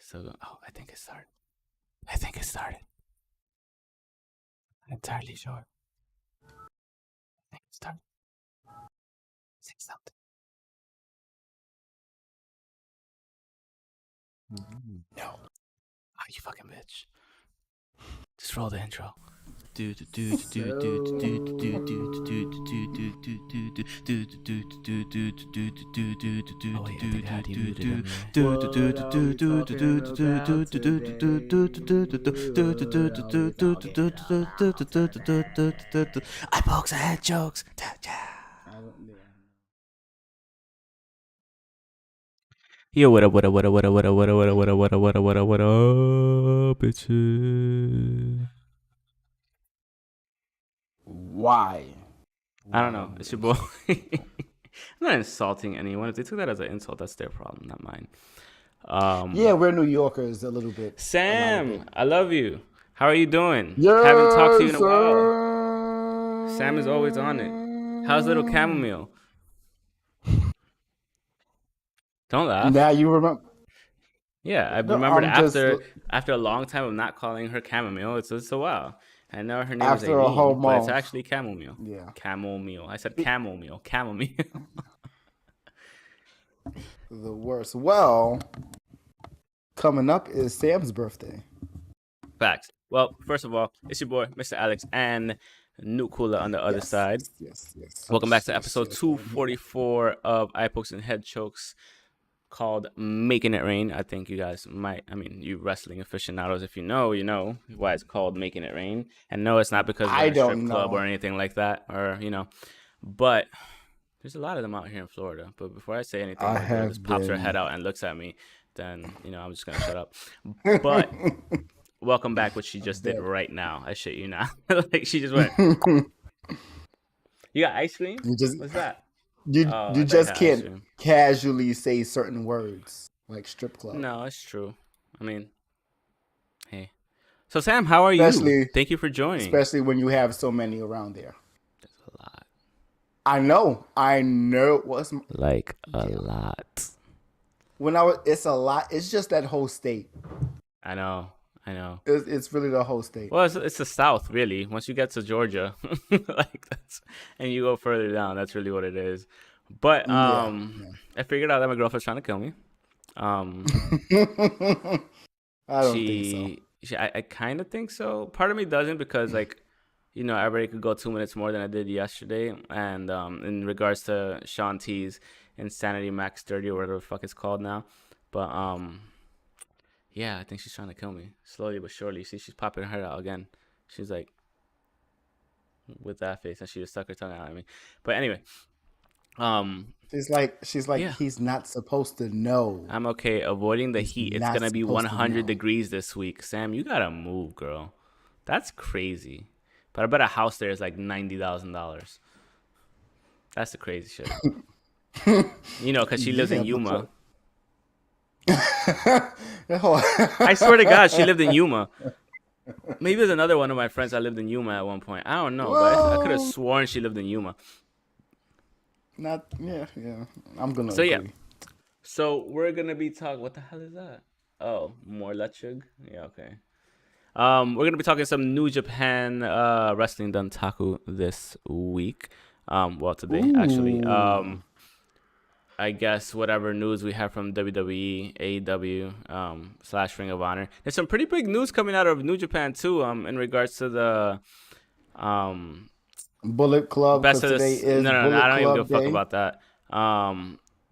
So, I think it started. I think it started. I'm entirely sure. I think it started. Say something. No. Oh, you fucking bitch. Just roll the intro. Oh wait, I think I had you muted I pokes I had jokes. Yo, what up, bitches? Why? I don't know. It's your boy. I'm not insulting anyone. If they took that as an insult, that's their problem, not mine. Yeah, we're New Yorkers a little bit. Sam, I love you. How are you doing? Yes, Haven't talked to you in a while. Sam is always on it. How's little chamomile? Don't laugh. Now you remember. Yeah, I remembered after a long time of not calling her chamomile. It's a while. I know her name is Aileen, but it's actually chamomile. Yeah. Chamomile. I said chamomile. Chamomile. The worst. Well, coming up is Sam's birthday. Facts. Well, first of all, it's your boy, Mr. Alex, and New Cooler on the other side. Yes. Welcome back to episode 244 of Eye Pokes and Head Chokes, called Making It Rain. I think you guys might, you wrestling aficionados, if you know why it's called Making It Rain. And no, it's not because we're a strip club or anything like that, or, but there's a lot of them out here in Florida. But before I say anything, girl just pops her head out and looks at me, then, I'm just going to shut up. But welcome back, what she just did right now. I shit you not. Like, she just went. You got ice cream? What's that? You just can't casually say certain words like strip club. No, it's true. Hey. So Sam, how are you? Thank you for joining. Especially when you have so many around there. That's a lot. I know. What's like a lot. It's a lot. It's just that whole state. I know. It's really the whole state. Well, it's the South, really. Once you get to Georgia, and you go further down, that's really what it is. But I figured out that my girlfriend's trying to kill me. I don't think so. I kind of think so. Part of me doesn't, because I already could go 2 minutes more than I did yesterday. And in regards to Sean T's Insanity Max 30 or whatever the fuck it's called now, but yeah, I think she's trying to kill me slowly but surely. See, she's popping her head out again. She's like, with that face, and she just stuck her tongue out at me. But anyway, she's like, yeah. He's not supposed to know. I'm okay avoiding the heat. It's gonna be 100 degrees this week. Sam, you gotta move, girl. That's crazy. But I bet a house there is like $90,000. That's the crazy shit. Because she lives in Yuma. I swear to God, she lived in Yuma. Maybe there's another one of my friends that lived in Yuma at one point. I don't know, but I could have sworn she lived in Yuma. Yeah. I'm gonna agree. Yeah. So we're gonna be talking. What the hell is that? Oh, more Lechug? Yeah, okay. We're gonna be talking some New Japan Wrestling Dontaku this week. Today actually. I guess whatever news we have from WWE, AEW, / Ring of Honor. There's some pretty big news coming out of New Japan too. In regards to the Bullet Club. Best of the no, I don't even give a fuck about that.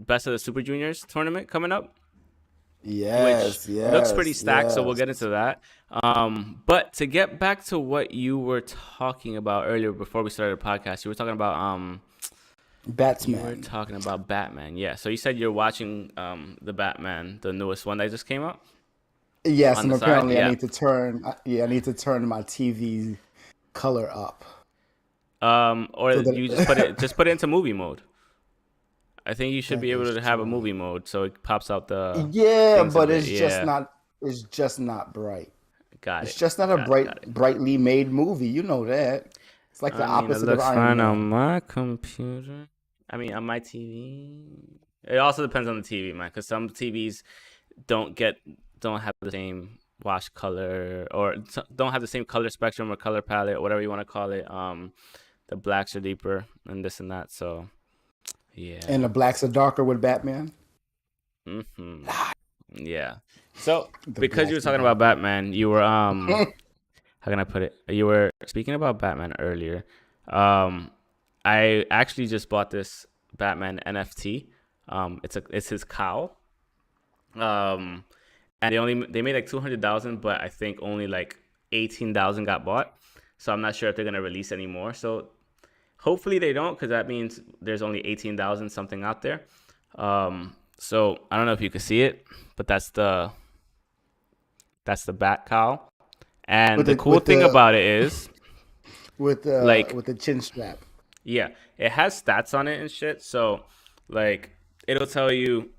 Best of the Super Juniors tournament coming up. Yes, which looks pretty stacked. So we'll get into that. But to get back to what you were talking about earlier before we started the podcast, you were talking about Batman. You were talking about Batman, yeah. So you said you're watching the Batman, the newest one that just came out. Yes, and apparently I need to turn my TV color up. Or you just put it into movie mode. I think you should be able to have a movie mode, so it pops out the. Yeah, but it's just not. It's just not bright. Got it. It's just not a brightly made movie. You know that. It's like the opposite of Iron Man. On my computer. On my TV. It also depends on the TV, man, because some TVs don't get don't have the same wash color or don't have the same color spectrum or color palette or whatever you want to call it. The blacks are deeper and this and that. So yeah. And the blacks are darker with Batman. Mm-hmm. Yeah. So The because you were blacks are talking about darker. Batman, you were how can I put it? You were speaking about Batman earlier. I actually just bought this Batman NFT. It's his cowl. Um, and they made like 200,000, but I think only like 18,000 got bought. So I'm not sure if they're gonna release any more. So hopefully they don't, because that means there's only 18,000 something out there. So I don't know if you can see it, but that's the bat cowl. And with the the cool thing about it is, like, with the chin strap. yeah, it has stats on it and shit. So, like, it'll tell you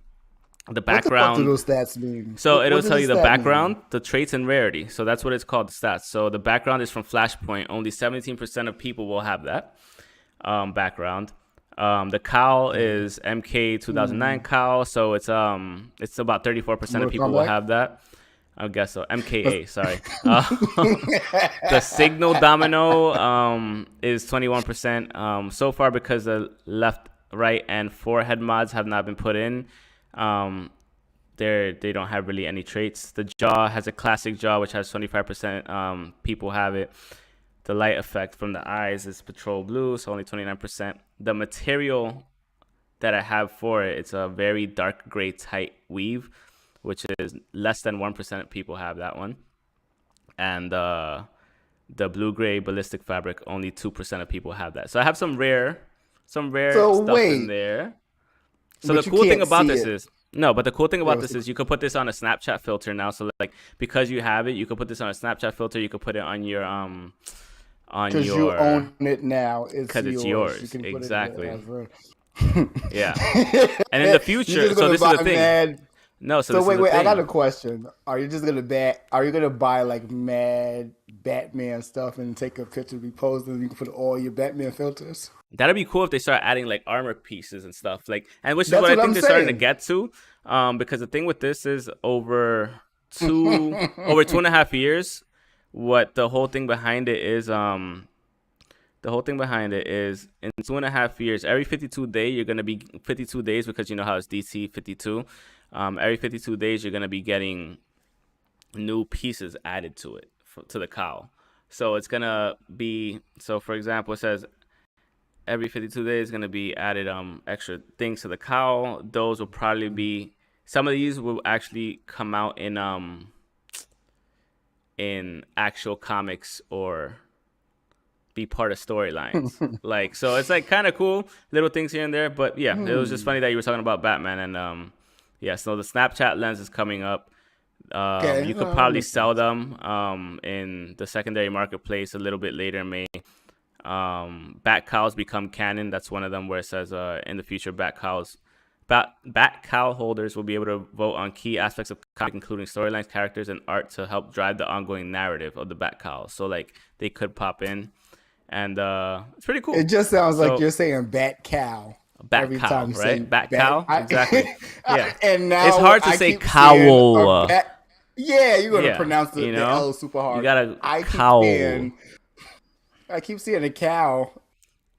the What the fuck do background. those stats mean? So it'll What does tell the you the stat mean? background, the traits, and rarity. So that's what it's called, the stats. So the background is from Flashpoint. Only 17% of people will have that background. The cowl is MK 2009 cowl, so it's about 34% of Mortal people will Kombat? have that. I guess so. MKA, sorry. The signal domino is 21%. So far, because the left, right, and forehead mods have not been put in, they don't have really any traits. The jaw has a classic jaw, which has 25%. People have it. The light effect from the eyes is patrol blue, so only 29%. The material that I have for it, it's a very dark gray tight weave, which is less than 1% of people have that one. And the blue gray ballistic fabric, only 2% of people have that. So I have some rare So stuff in wait, there. So the but you cool thing can't about see this it. is no, but the cool thing Yeah, about this is you could put this on a Snapchat filter now. So like because you have it, you could put this on a Snapchat filter. You could put it on because you your own it now. It's because it's yours. You yours. can put it Exactly. as well. Yeah. And in the You're future, just so gonna this is buy the thing. mad. No, so So this is wait, the wait. I got a thing. question. Are you just gonna bat? Are you gonna buy like mad Batman stuff and take a picture, repost, and you can put all your Batman filters? That'd be cool if they start adding like armor pieces and stuff. Like, and which is That's what I what think I'm they're starting to saying. get to. Because the thing with this is over 2.5 years, what the whole thing behind it is in 2.5 years, every 52 day you're gonna be 52 days because you know how it's DC 52. Every 52 days you're gonna be getting new pieces added to it to the cowl. So it's gonna be so. For example, it says every 52 days is gonna be added extra things to the cowl. Those will probably be some of these will actually come out in actual comics or be part of storylines. Like so, it's like kind of cool little things here and there. But yeah, it was just funny that you were talking about Batman and yeah. So the Snapchat lens is coming up. Okay, You could no, that probably makes sell sense. them in the secondary marketplace a little bit later in May. Bat cows become canon. That's one of them where it says in the future bat cow holders will be able to vote on key aspects of comic, including storylines, characters, and art to help drive the ongoing narrative of the bat cows. So like they could pop in, and it's pretty It cool. just sounds like So you're saying bat cow bat every time cow, you say right? Bat bat. cow, exactly. Yeah, And it's now hard to I say keep seeing a cowl. bat. Yeah, you're gonna Yeah, pronounce you the know, L super you hard. got a I keep cowl. seeing, I keep seeing a cow.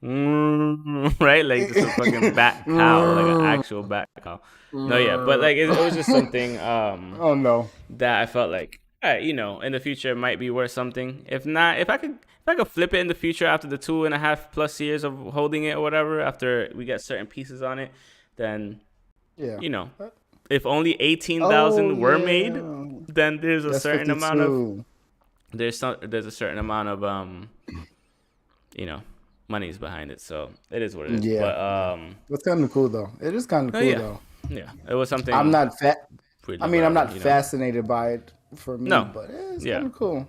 Right? Like it's a fucking bat cow, like an actual bat cow. No, yeah, but like it was just something Oh no. that I felt like, all right, in the future it might be worth something. If not, if I could flip it in the future after the 2.5+ years of holding it or whatever, after we get certain pieces on it, then Yeah. you know, if only eighteen Oh thousand were made, yeah. then there's a That's certain amount of 52. there's a certain amount of you know money's behind it, so it is what it is. Yeah, But yeah. It's kind of cool though. It is kind of no, cool yeah, though. yeah, it was I'm something not fat. I mean, I'm whatever, not fascinated by it for me, no, but it's yeah, kind of cool.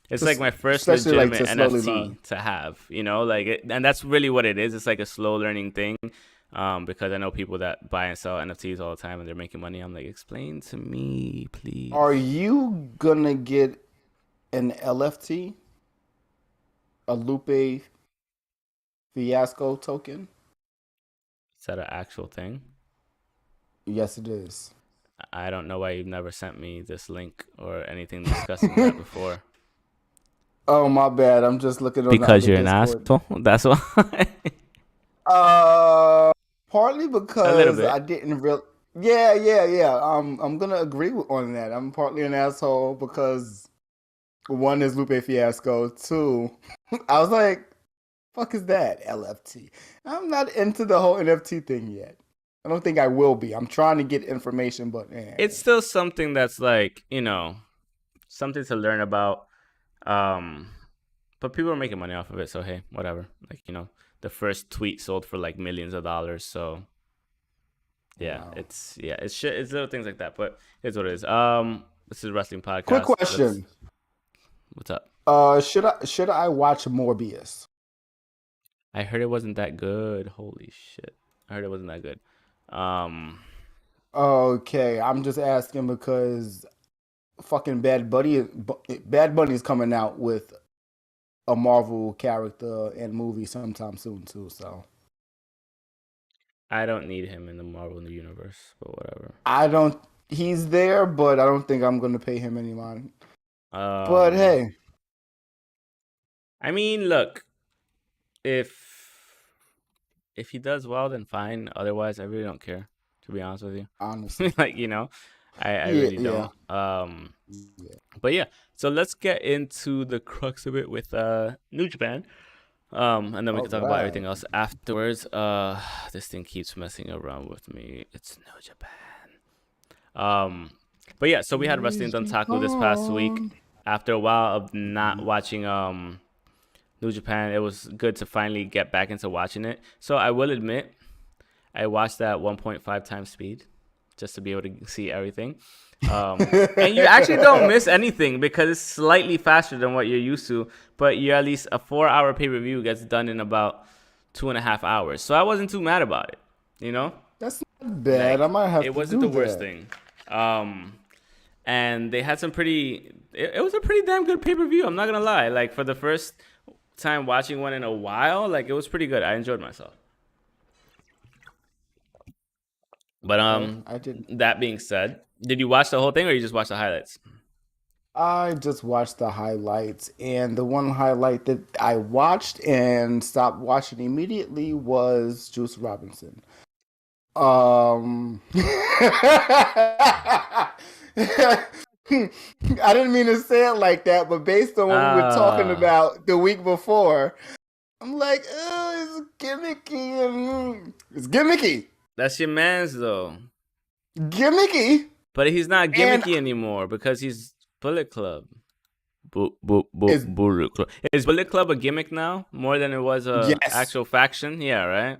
it's like my first Especially like legitimate to slowly NFT learn. to have, like and that's really what it is. It's like a slow learning thing. Because I know people that buy and sell NFTs all the time and they're making money. I'm like, explain to me, Are please. you gonna get an LFT, a Lupe Fiasco token? Is that an actual thing? Yes, it is. I don't know why you've never sent me this link or anything discussing that before. Oh, my bad. I'm just looking on the Because other you're an Discord. asshole. That's why. Uh, Partly A little because I bit. didn't real. Yeah, yeah, yeah. I'm gonna agree on that. I'm partly an asshole because one is Lupe Fiasco. Two, I was like, "Fuck is that LFT?" I'm not into the whole NFT thing yet. I don't think I will be. I'm trying to get information, but It's still something that's like, something to learn about. Um, but people are making money off of it, so hey, whatever. Like, the first tweet sold for like millions of dollars, so yeah, wow. it's shit, it's little things like that, but it's what it is. This is Wrestling Quick Podcast. Let's question. What's up? Should I watch Morbius? I heard it wasn't that good. Holy shit. I heard it wasn't that good. Um Okay, I'm just asking because fucking Bad Bunny is coming out with a Marvel character and movie sometime soon too. So I don't need him in the Marvel universe, but whatever. I don't. He's there, but I don't think I'm gonna pay him any mind. But Um hey, I mean, look, if if he does well, then fine. Otherwise, I really don't care, to be honest with you. honestly, Like, I yeah, really yeah, don't. yeah. But yeah, so let's get into the crux of it with New Japan. And then we All can talk about right. everything else afterwards. This thing keeps messing around with me. It's New Japan. Um, but yeah, so we had Wrestling Please be Dontaku this past week. calm. After a while of not watching New Japan, it was good to finally get back into watching it. So I will admit, I watched at 1.5 times speed just to be able to see everything. And you actually don't miss anything because it's slightly faster than what you're used to. But you're at least a 4-hour pay per view gets done in about 2.5 hours. So I wasn't too mad about it. You know, That's not bad. I like might have it to wasn't do the worst that. thing. And they had some pretty. It was a pretty damn good pay per view. I'm not gonna lie. Like for the first time watching one in a while, like it was pretty good. I enjoyed myself. But Okay, I did. that being said, did you watch the whole thing or you just watch the highlights? I just watched the highlights, and the one highlight that I watched and stopped watching immediately was Juice Robinson. I didn't mean to say it like that, but based on what we were talking Uh about the week before, I'm like, oh, it's gimmicky. It's gimmicky. that's your man's though. Gimmicky. But he's not And gimmicky anymore because he's Bullet Club. is Bullet Club. Is Bullet Club a gimmick now more than it was a yes. actual faction? Yeah, right.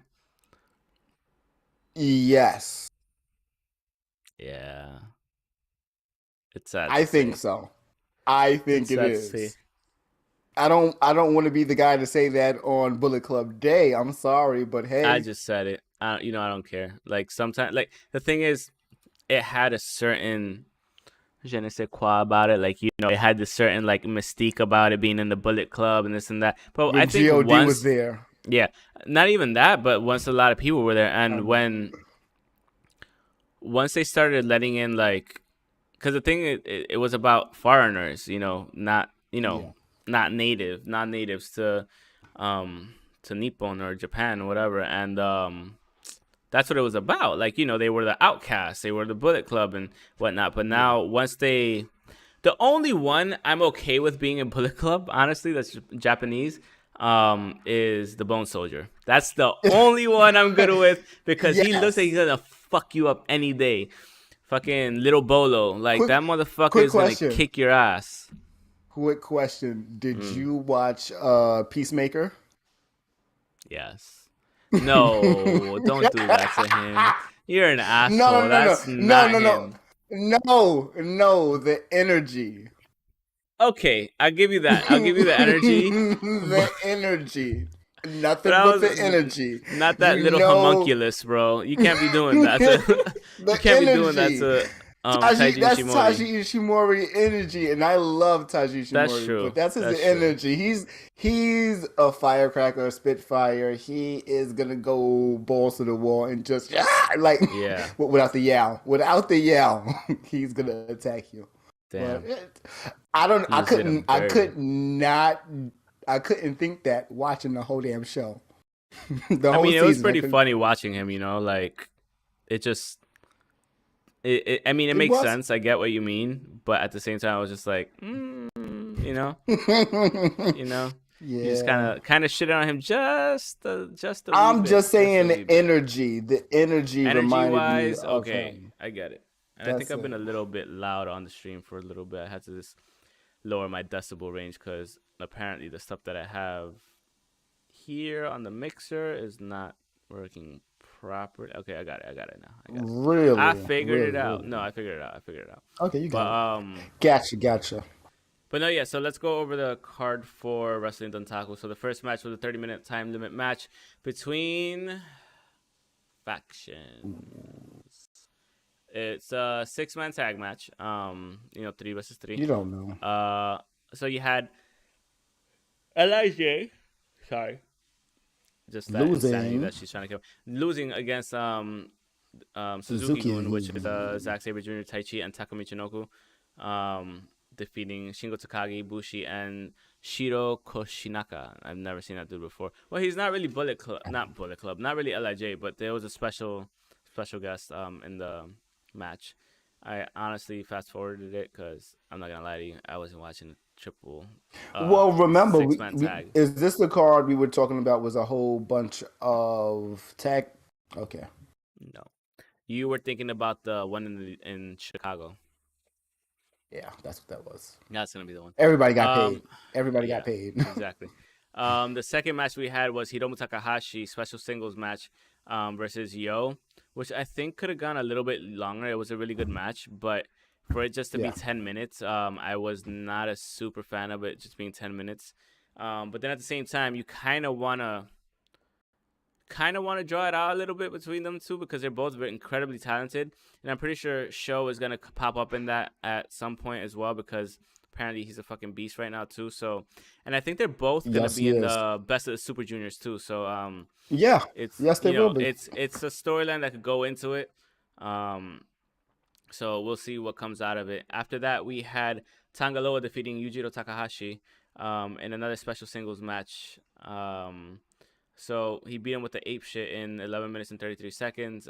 Yes. Yeah, it's sad to I think see. so. I It's think it sad to see. is. I don't want to be the guy to say that on Bullet Club Day. I'm sorry, but I hey, just said it. I don't care. Like sometimes, like the thing is, it had a certain je ne sais quoi about it. Like, it had this certain like mystique about it being in the Bullet Club and this and that. But I when think God was once, there. yeah, not even that, but once a lot of people were there, and Um, once they started letting in like, because the thing it was about foreigners, not yeah. not not natives to Nippon or Japan or whatever, and that's what it was about. Like, they were the outcasts, they were the Bullet Club and whatnot. But Yeah. now, the only one I'm okay with being in Bullet Club, honestly, that's Japanese, is the Bone Soldier. That's the only one I'm good with because he looks like he's Yes. gonna fuck you up any day. Fucking little Bolo, like Quick that motherfucker quick is gonna question. kick your ass. Quick question. Did Mm, you watch Peacemaker? yes. No, don't do that to him. You're an No, no, asshole. no, no, That's no, not no, no, him. no, no. The energy, Okay, I'll give you that. I'll give you the energy, the but, energy, but nothing I but was the energy. not that You little know, homunculus, bro. You can't be doing that to. You the can't be doing that energy. to Taji, Taiji that's Ishimori. Taji Ishimori energy, and I love Taji That's Ishimori, but true. that's his That's true. energy. He's a firecracker, a spitfire. He is gonna go balls to the wall and just like Yeah. without the yell, he's gonna attack you. But Damn. I don't. He just did him I dirty. could not. I couldn't think that watching the whole damn show, the I whole mean, it was season. I pretty couldn't. funny watching him. Like it just. I mean, it It makes was. sense. I get what you mean, but at the same time, I was just like, you know, you just Yeah. kind of shitted on him just a wee I'm bit, just just a saying wee bit. the energy Energy reminded me wise, of okay, him. I get it. And I think That's I've been it. a little bit loud on the stream for a little bit. I had to just lower my decibel range because apparently the stuff that I have here on the mixer is not working properly. Okay, I got it. I got it now. I got it. I Really, figured it really, out. really. No, I figured it out. I figured it out. Okay, you But got it. Gotcha. no, yeah. So let's go over the card for Wrestling Dontaku. So the first match was a 30-minute time limit match between factions. It's a 6-man tag match. 3 versus 3. You don't know. So you had Lij. Sorry, just that insanity Losing that she's trying to kill. Losing against Suzuki Suzuki Gun, which is and Zack Sabre Jr., Taichi, and Takumi Michinoku, defeating Shingo Takagi, Bushi, and Shiro Koshinaka. I've never seen that dude before. Well, he's not really not Bullet Club, not really Lij, but there was a special guest in the match. I honestly fast forwarded it because I'm not gonna lie to you, I wasn't watching the triple well, remember, 6-man tag. is this the card we were talking about? Was a whole bunch of tag. Okay, No, you were thinking about the one in Chicago. yeah, that's what that was. That's gonna be the one. Everybody got paid. Everybody got Yeah, paid. exactly. The second match we had was Hiromu Takahashi special singles match versus Yo, which I think could have gone a little bit longer. It was a really good match, but for it just to be Yeah. 10 minutes, I was not a super fan of it just being 10 minutes. But then at the same time, you kind of wanna draw it out a little bit between them two because they're both very incredibly talented, and I'm pretty sure Sho is gonna pop up in that at some point as well because apparently he's a fucking beast right now too. So, and I think they're both gonna Yes, be he in is. the best of the Super Juniors too. So, Yeah. it's Yes, they will be. it's a storyline that could go into it. So we'll see what comes out of it. After that, we had Tangaloa defeating Yujiro Takahashi in another special singles match. So he beat him with the ape shit in 11 minutes and 33 seconds.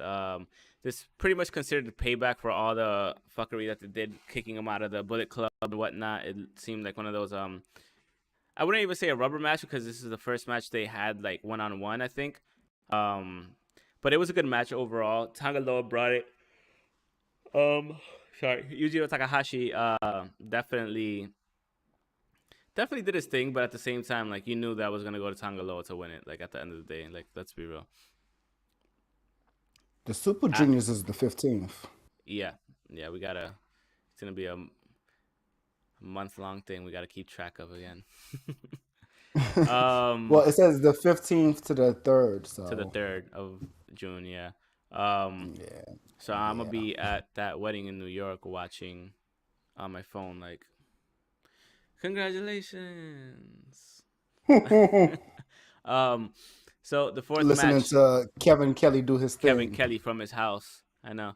This pretty much considered the payback for all the fuckery that they did, kicking him out of the Bullet Club and whatnot. It seemed like one of those I wouldn't even say a rubber match because this is the first match they had like 1-on-1, I think. But it was a good match overall. Tangaloa brought it. Sorry, Yujiro Takahashi definitely did his thing, but at the same time, like you knew that was gonna go to Tangaloa to win it. Like at the end of the day, like let's be real. The Super Juniors is the 15th. Yeah, we gotta. It's gonna be a month-long thing. We gotta keep track of again. Well, it says the 15th to the 3rd, so to the 3rd of June. Yeah. yeah. So I'm gonna be at that wedding in New York watching on my phone. Like, congratulations. So the fourth Listening match, to Kevin Kelly do his thing. Kevin Kelly from his house. I know.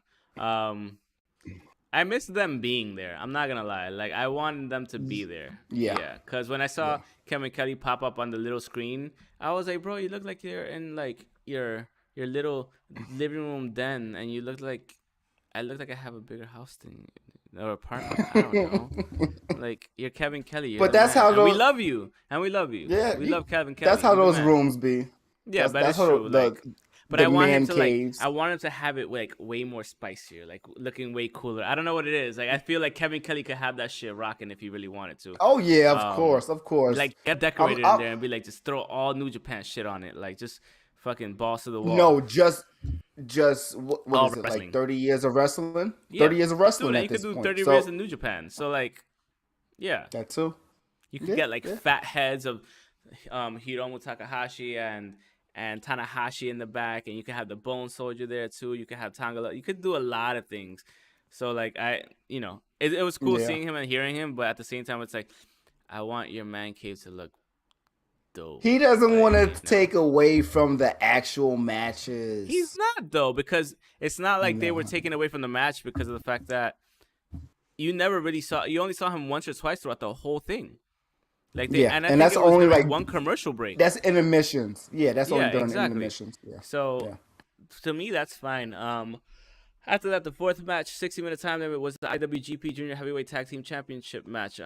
I miss them being there. I'm not gonna lie. Like I wanted them to be there. Yeah. Cause when I saw Kevin Kelly pop up on the little screen, I was like, bro, you look like you're in like your little living room den, and you look like I have a bigger house than you, or apartment. I don't know. Like you're Kevin Kelly. You're But the that's man. how And those. we love you. Yeah, We love Kevin Kelly. That's how He's the those man. rooms be. Yeah, but that's it's true. Like, but I want him to caves. I want him to have it like way more spicier, like looking way cooler. I don't know what it is. Like I feel like Kevin Kelly could have that shit rocking if he really wanted to. Oh yeah, of course. Like get decorated in there and be like, just throw all New Japan shit on it, like just fucking balls to the wall. No, just what is it wrestling. like 30 years of wrestling? Yeah, 30 years of wrestling. you could do 30 years in New Japan. So like, yeah, that too. You could get like fat heads of Hiromu Takahashi and Tanahashi in the back, and you could have the Bone Soldier there too. You could have Tangaloa. You could do a lot of things. So like it was cool Yeah. seeing him and hearing him, but at the same time, it's like I want your man cave to look dope. He doesn't want Like to take away from the actual he's matches. not though, because it's not like they were No. taken away from the match because of the fact that you only saw him once or twice throughout the whole thing. Yeah, and I and think that's it was only during like one commercial break. that's intermissions. Yeah, that's only Yeah, during exactly. intermissions. Yeah, So yeah. to me, that's fine. After that, the fourth match, 60-minute time limit, was the IWGP Junior Heavyweight Tag Team Championship match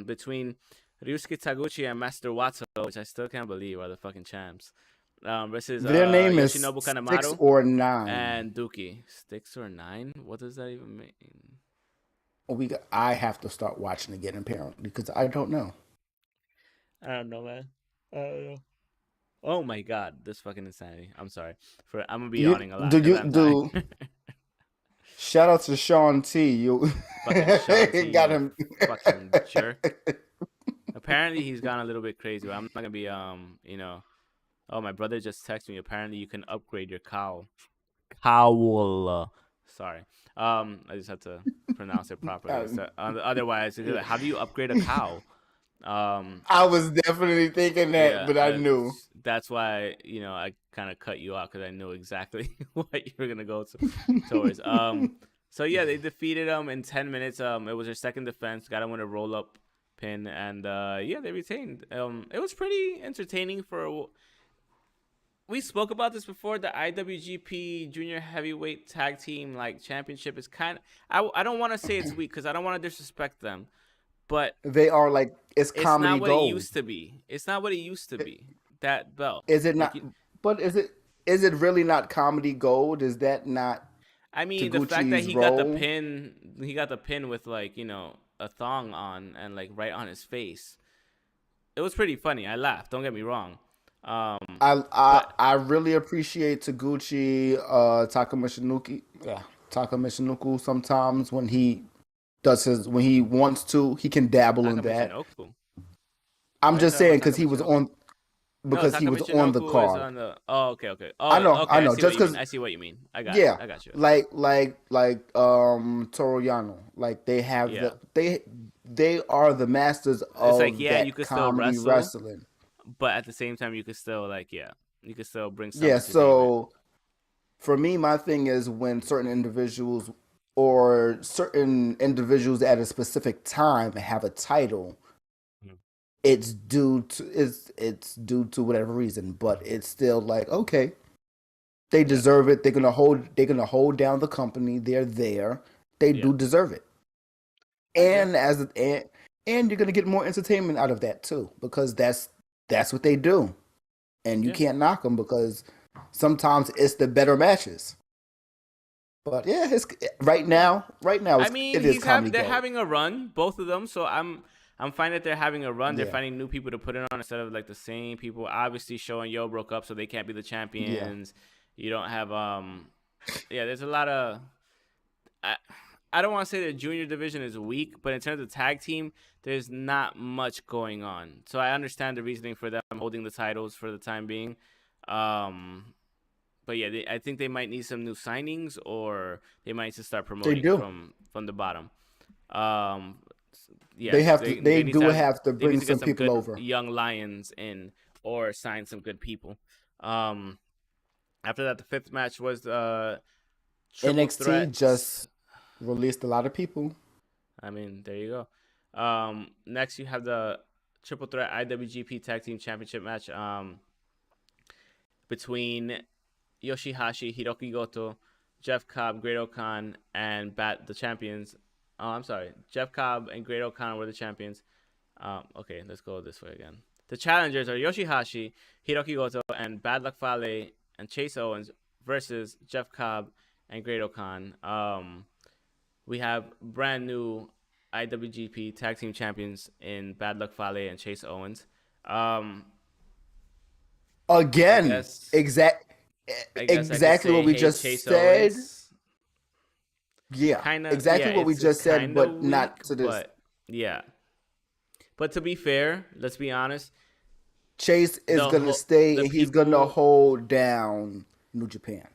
between Ryusuke Taguchi and Master Wato, which I still can't believe are the fucking champs, versus Their name is Yoshinobu 6 Kanemaru or 9. and Dookie. 6 or 9? What does that even mean? I have to start watching again apparently because I don't know. I don't know, man. I don't know. Oh my god, this fucking insanity. I'm sorry. I'm gonna be yawning a lot because You I'm tired. do shout out to Sean T. You Fucking Sean T, got you him. fucking jerk. Apparently he's gone a little bit crazy, but I'm not gonna be Oh, my brother just texted me. Apparently you can upgrade your cowl. Cowl. Sorry. I just had to pronounce it properly. So otherwise, like, how do you upgrade a cow? I was definitely thinking that, Yeah, but I knew. that's why I kind of cut you off because I knew exactly what you were gonna go towards. So yeah, they defeated them in 10 minutes. It was their second defense. Got them with a roll up pin, and yeah, they retained. It was pretty entertaining for. We spoke about this before. The IWGP Junior Heavyweight Tag Team Championship is kind of. I don't want to say it's weak because I don't want to disrespect them, but They are like it's it's not comedy what it gold. used to be. It's not what it used to be. That belt, Is it like not? you, But is it really not comedy gold? Is that not I mean, the fact that Taguchi's role? he got the pin with a thong on and right on his face. It was pretty funny. I laughed. Don't get me wrong. But I really appreciate Taguchi Takamashinuki. Yeah, Takamashinuku. Sometimes when he when he wants to, he can dabble in Takamichi that. Noku. I'm Why are you just talking about saying Takamichi Noku? No, because he was Takamichi on the Noku is card. on the. Oh, okay, okay. I Oh, know, okay. I I know. see what Just you mean. because, I see what you mean. I got it. yeah, I got you. like Toro Yano, like they have Yeah, they are the masters it's like of yeah, you that could still comedy wrestle, wrestling. but at the same time, you could still you could still bring some Yeah, entertainment. so for me, my thing is when certain individuals or certain individuals at a specific time have a title, Mhm. it's due to whatever reason, but it's still like okay, they Yeah, deserve it. They're gonna hold down the company. They're there. They yeah. do deserve it. I agree. And you're gonna get more entertainment out of that too because that's what they do, and you Yeah. can't knock them because sometimes it's the better matches. But yeah, it's right now I mean, it is comedy they're gold. having a run, both of them. So I'm fine that they're having a run. They're Yeah, finding new people to put it on instead of the same people. Obviously, Show and Yo broke up, so they can't be the yeah, champions. You don't have yeah. There's a lot of I, I don't want to say the junior division is weak, but in terms of tag team, there's not much going on. So I understand the reasoning for them holding the titles for the time being. Um, but yeah, I think they might need some new signings, or they might need to start they promoting do. from the bottom. Um, They yes, have to. They do have to they need bring to get some some people good over. young lions in, or sign some good people. Um, After that, the fifth match was triple NXT threat. just released a lot of people. I mean, there you go. Next, you have the triple threat IWGP Tag Team Championship match between Yoshihashi, Hiroki Goto, Jeff Cobb, Great Khan, and the champions. Oh, I'm sorry. Jeff Cobb and Great Khan were the champions. Okay, let's go this way again. The challengers are Yoshihashi, Hiroki Goto, and Bad Luck Fale and Chase Owens versus Jeff Cobb and Great Khan. We have brand new IWGP Tag Team Champions in Bad Luck Fale and Chase Owens. Um, I Again, guess I guess I could exactly what say, we hey, just Chase said. Owens. Yeah, Kind of, yeah, exactly what we it's just said, kind of but weak, not to this. but yeah. But to be fair, let's be honest. Chase is gonna stay The and he's gonna people hold down New Japan.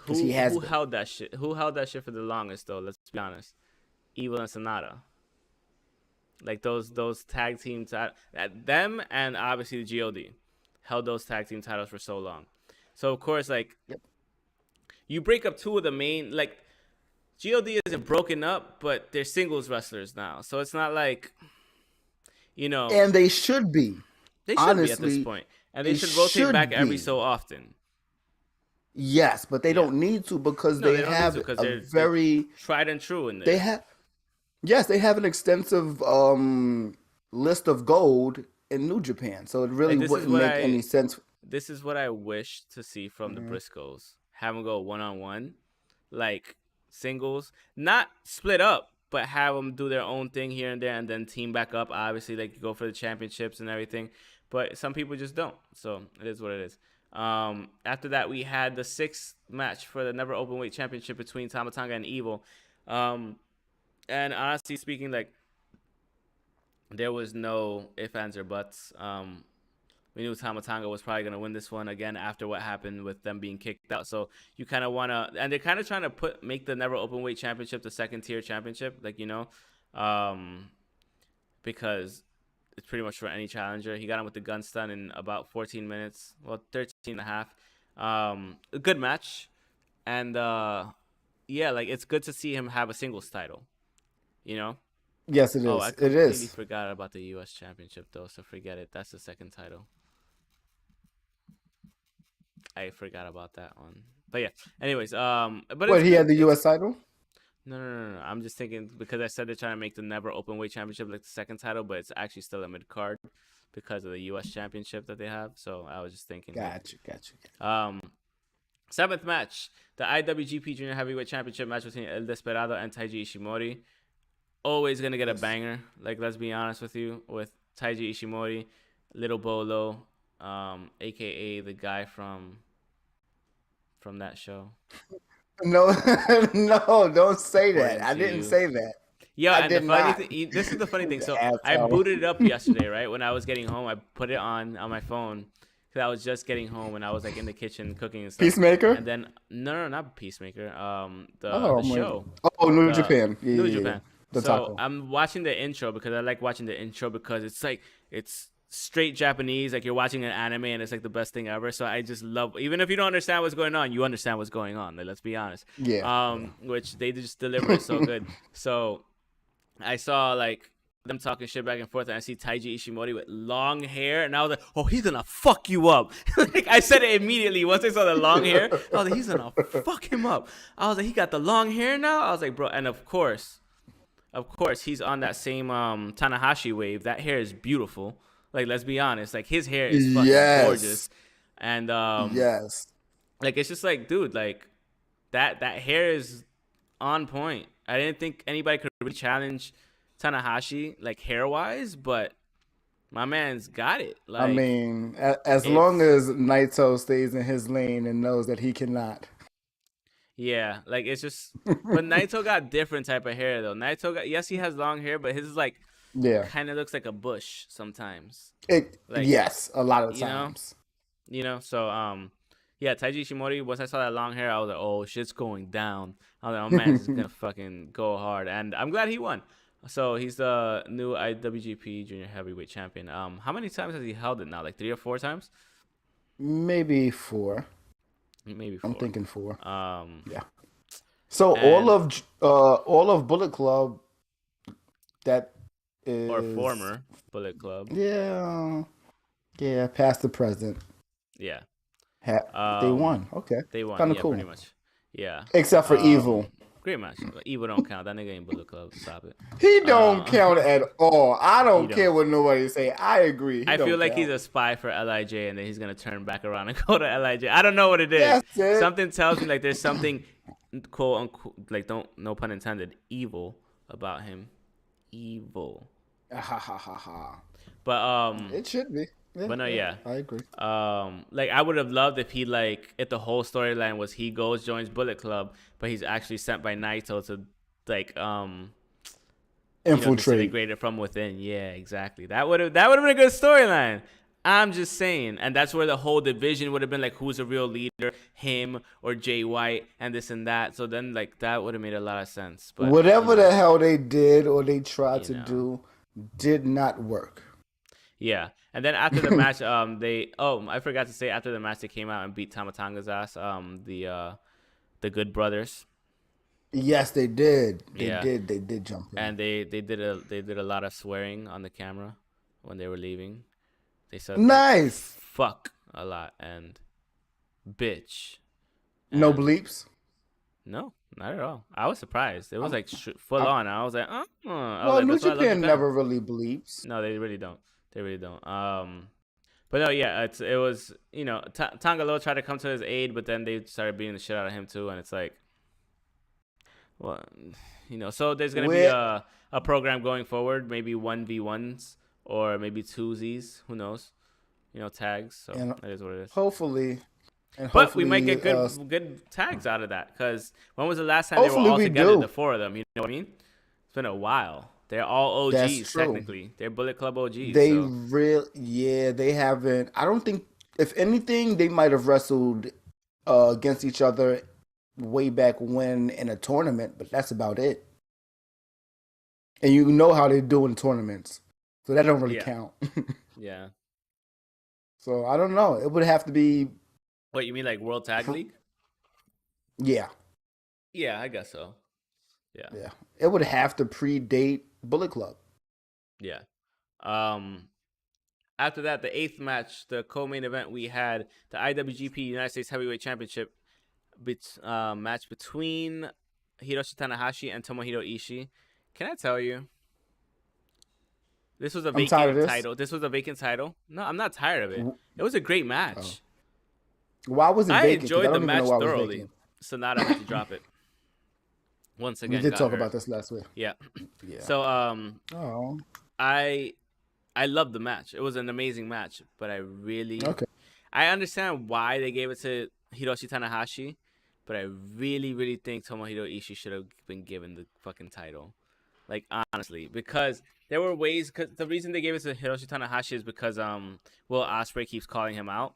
because he has Who been. held that shit? Who held that shit for the longest though? Let's be honest. Evil and Sonata. Like those tag team them and obviously the God held those tag team titles for so long. So of course, like Yep. you break up two of the main like God isn't broken up, but they're singles wrestlers now. So it's not like you know And they should be. they should be at this Honestly, point, and they they should rotate back should every be. so often. Yes, but they Yeah, don't need to because no, they they don't need to have because a they're very tried and true in they there. have yes, they have an extensive list of gold in New Japan. So it really Like wouldn't make any sense. this is what I wish to see from the Mhm. Briscoes. Have them go 1-on-1, like singles, not split up, but have them do their own thing here and there, and then team back up. Obviously, like go for the championships and everything. But some people just don't. So it is what it is. After that, we had the sixth match for the Never Openweight Championship between Tama Tonga and Evil. Um, and honestly speaking, like there was no ifs, ands, or buts. We knew Tama Tonga was probably gonna win this one again after what happened with them being kicked out. So you kind of wanna, and they're kind of trying to make the Never Openweight Championship the second tier championship, like um, because it's pretty much for any challenger. He got him with the gun stun in about 14 minutes, well 13 and a half. A good match, and yeah, like it's good to see him have a singles title. You know. Yes, it Oh, I is. It completely is. forgot about the U.S. Championship though, so forget it. That's the second title. I forgot about that one. But yeah. Anyways, but it's What, he had good. the It's US title? no. I'm just thinking because I said they're trying to make the Never Openweight Championship like the second title, but it's actually still a mid card because of the U.S. Championship that they have. So I was just thinking like, Gotcha. um, seventh match, the IWGP Junior Heavyweight Championship match between El Desperado and Taiji Ishimori. Always gonna get a Yes. banger. Like let's be honest with you, with Taiji Ishimori, Little Bolo, aka the guy from that show. No, no, don't say that. According I to didn't you. say that. Yeah, I and the did funny not. thing, this is the funny thing. The So I asshole. booted it up yesterday, right? When I was getting home, I put it on my phone because I was just getting home and I was like in the kitchen cooking and stuff. Peacemaker? And then no, not Peacemaker. Oh, The show, oh, New the Japan. Yeah, New yeah, yeah. Japan. The So taco. I'm watching the intro because I like watching the intro because it's like it's straight Japanese, like you're watching an anime and it's like the best thing ever. So I just love, even if you don't understand what's going on, you understand what's going on. Like let's be honest. Yeah. Which they just deliver it so good. So I saw like them talking shit back and forth, and I see Taiji Ishimori with long hair, and I was like, "Oh, he's gonna fuck you up!" Like I said it immediately once I saw the long hair. I was like, "He's gonna fuck him up." I was like, "He got the long hair now." I was like, "Bro," and of course, he's on that same Tanahashi wave. That hair is beautiful. Like let's be honest, like his hair is fucking Yes. gorgeous, and Yes. like it's just like, dude, like that hair is on point. I didn't think anybody could really challenge Tanahashi like hair wise, but my man's got it. I Like mean, as long it's as Naito stays in his lane and knows that he cannot. yeah, like it's just. But Naito got different type of hair though. Naito got, yes, he has long hair, but his is like Yeah. kind of looks like a bush sometimes. Like Yes, a lot of you know, times. So yeah, Taiji Ishimori. Once I saw that long hair, I was like, oh, shit's going down. I was like, oh man, this is gonna fucking go hard, and I'm glad he won. So he's the new IWGP Junior Heavyweight Champion. How many times has he held it now? Like 3 or 4 times? Maybe four. Maybe I'm 4. thinking four. Um, Yeah. So and all of Bullet Club that or is former Bullet Club. yeah, past the present. Yeah. They won. Okay. They won. Kind of Yeah, cool. pretty much. Yeah. Except for Evil. Great match. Evil don't count. That nigga ain't Bullet Club. Stop it. He don't count at all. I He don't don't. care what nobody say. I agree. He I feel don't like count. he's a spy for Lij, and then he's gonna turn back around and go to Lij. I don't know what it is. That's it. Something tells me like there's something quote unquote, like don't, no pun intended, evil about him. Evil. Ha ha ha ha. But It should be. but no, yeah. I agree. Like I would have loved if he like if the whole storyline was he goes joins Bullet Club, but he's actually sent by Naito to like Infiltrate. disintegrate it from within. Yeah, exactly. That would have been a good storyline. I'm just saying, and that's where the whole division would have been like, who's a real leader, him or Jay White, and this and that. So then, like, that would have made a lot of sense. But Whatever the hell they did or they tried you to know, do did not work. yeah. And then after the match, I forgot to say after the match they came out and beat Tamatonga's ass. The Good Brothers, Yes, they did. They yeah, did. They did jump in. and they did a lot of swearing on the camera when they were leaving. They said like Nice. fuck a lot and bitch No and bleeps. no, not at all. I was surprised. It was I'm, like full I'm, on. I was like, I was well, like, New that's why I love Japan Japan. never really bleeps. No, they really don't. They really don't. But no, yeah, it was Tangalo tried to come to his aid, but then they started beating the shit out of him too, and it's like, well, so there's gonna be With a program going forward, maybe 1v1s or maybe 2Zs, who knows? Tags. So and that is what it is. hopefully, and But we might get hopefully, good tags out of that, because when was the last time they were hopefully all we together, do. the four of them? You know what I mean? It's been a while. They're all That's OGs true. technically. They're Bullet Club OGs. They So real, yeah, they haven't. I don't think, if anything, they might have wrestled against each other way back when in a tournament, but that's about it. And you know how they do in tournaments, so that don't really yeah, count. yeah. So I don't know. It would have to be, What you mean, like World Tag League? yeah, Yeah, I guess so. Yeah, yeah. It would have to predate Bullet Club. yeah. Um, After that, the eighth match, the co-main event, we had the IWGP United States Heavyweight Championship match between Hiroshi Tanahashi and Tomohiro Ishii. Can I tell you, this was a I'm tired of vacant this. title. This was a vacant title. No, I'm not tired of it. W- It was a great Oh. match. Why was it I vacant? Because I enjoyed the don't even know match why it was thoroughly. vacant. Sonata had to drop it. Once We again, did got talk hurt. about this last week. Yeah. Yeah. So Oh, I I loved the match. It was an amazing match, but okay. I understand why they gave it to Hiroshi Tanahashi, but I really think Tomohiro Ishii should have been given the fucking title. Like, honestly, because there were ways. Cause the reason they gave it to Hiroshi Tanahashi is because Will Ospreay keeps calling him out.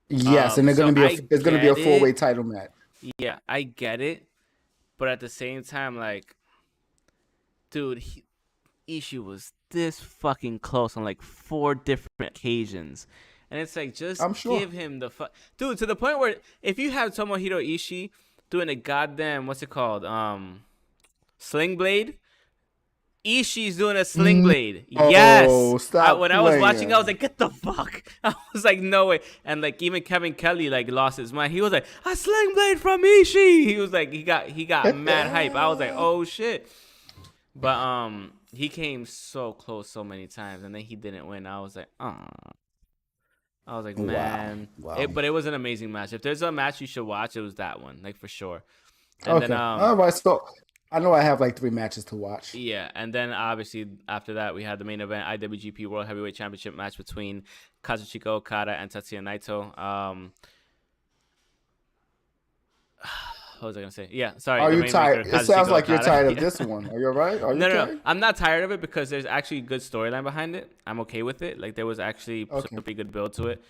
Yes, and they're So gonna be I it's gonna be a get four-way it. title match. Yeah, I get it, but at the same time, like, dude, Ishii was this fucking close on like 4 different occasions. And it's like, just I'm sure. give him the dude, to the point where if you have Tomohiro Ishii doing a goddamn, what's it called? Sling Blade? Ishii's doing a Sling Blade. Yes. Oh, stop When I was watching, I was playing. like, get the fuck. I was like, no way. And like, even Kevin Kelly like lost his mind. He was like, a Sling Blade from Ishii. He was like, he got mad hype. I was like, oh shit. But he came so close so many times, and then he didn't win. I was like, Wow. man. Wow. But it was an amazing match. If there's a match you should watch, it was that one, like, for sure. And then Okay. All right. So I know I have like 3 matches to watch. yeah, and then obviously after that we had the main event, IWGP World Heavyweight Championship match between Kazuchika Okada and Tetsuya Naito. What was I gonna say? Yeah, sorry, Are the you Rainmaker, tired? It sounds Kazuchika like you're Okada. tired of Yeah. this one. Are you all right? Are you No, okay? I'm not tired of it because there's actually a good storyline behind it. I'm okay with it. Like, there was actually some Okay. pretty good build to it.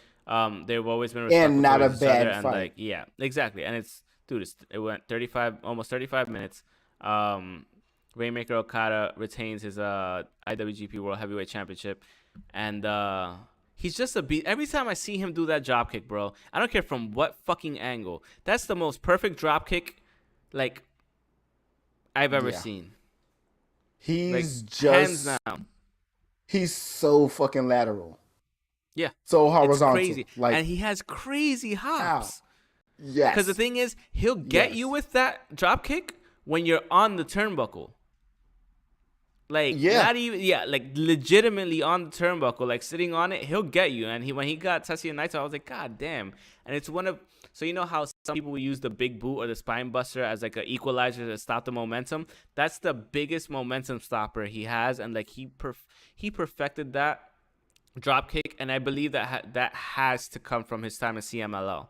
They've always been And respectful not a towards each other, bad and fight. like, yeah, exactly. And it went almost 35 minutes. Rainmaker Okada retains his IWGP World Heavyweight Championship, and he's just a beat. Every time I see him do that drop kick, bro, I don't care from what fucking angle. That's the most perfect drop kick, like, I've ever Yeah. seen. Like, He's hands just down. he's so fucking lateral. Yeah, So it's horizontal. crazy, Like and he has crazy hops. yes. Because the thing is, he'll get you Yes. with that drop kick when you're on the turnbuckle. Like, Yeah. not even, yeah, like, legitimately on the turnbuckle, like, sitting on it, he'll get you. And when he got Tetsuya Naito, I was like, God damn. And it's so you know how some people will use the big boot or the spine buster as like an equalizer to stop the momentum? That's the biggest momentum stopper he has. And like, he perfected that drop kick. And I believe that that has to come from his time in CMLL.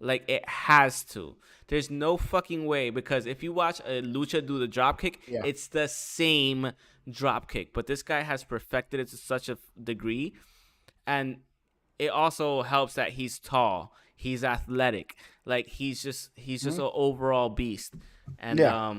Like, it has to. There's no fucking way, because if you watch a lucha do the drop kick, Yeah. it's the same drop kick. But this guy has perfected it to such a degree, and it also helps that he's tall, he's athletic, like he's just Mhm. an overall beast, and Yeah.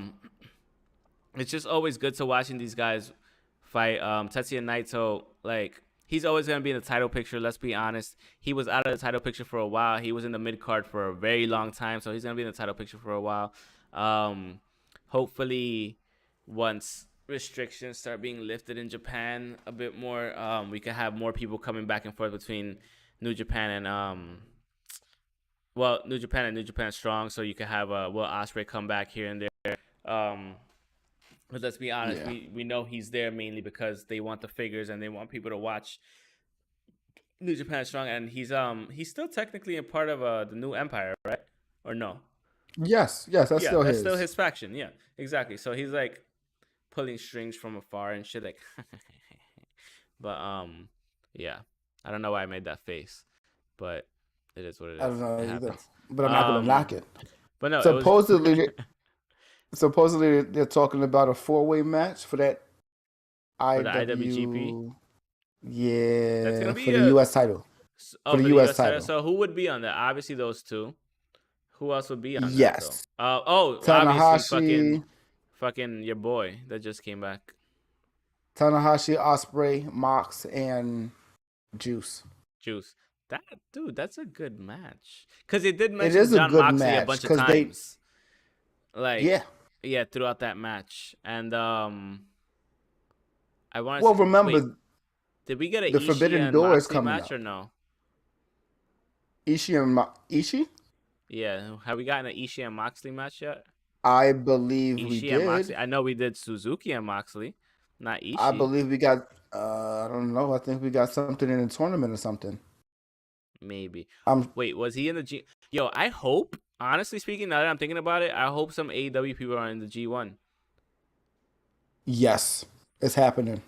it's just always good to watching these guys fight. Tetsuya Naito, like he's always gonna be in the title picture. Let's be honest. He was out of the title picture for a while. He was in the mid card for a very long time, so he's gonna be in the title picture for a while. Um, hopefully, once restrictions start being lifted in Japan a bit more, we can have more people coming back and forth between New Japan and New Japan and New Japan Strong, so you can have Will Ospreay come back here and there. Um, but let's be honest, Yeah. we know he's there mainly because they want the figures and they want people to watch New Japan Strong, and he's still technically a part of the new Empire, right? Or no? Yes. Yes. That's Yeah, still that's still his. his faction. Yeah, exactly. So he's like pulling strings from afar and shit. Like, but yeah, I don't know why I made that face, but it is what it I is. don't know It either, happens. but I'm not gonna knock Um, it. but no, it was. Supposedly, supposedly they're talking about a four-way match for that For the IWGP. IW. That's gonna Yeah, for be the a U.S. title. For the for the U.S. U.S. title. title. So who would be on that? Obviously those two. Who else would be on that though? Yes. Obviously Tanahashi, fucking your boy that just came back, Osprey, Mox, and Juice. Juice. That dude, that's a good match. Cause they did It mention is a John good Moxley a match bunch of because they, times, like yeah. yeah, throughout that match. And I want Well, to wait. remember Did we get an the Ishii Forbidden and Door is Moxley coming match up. or no? Ishii and Ishii? Yeah, have we gotten an Ishii and Moxley match yet? I believe we Ishii and Moxley. did. I know we did Suzuki and Moxley, not I Ishii. believe we got. I don't know. I think we got something in the tournament or something. Maybe. I'm Wait, was he in the G? Yo, I hope. Honestly speaking, now that I'm thinking about it, I hope some AEW people are in the G1. yes, it's happening.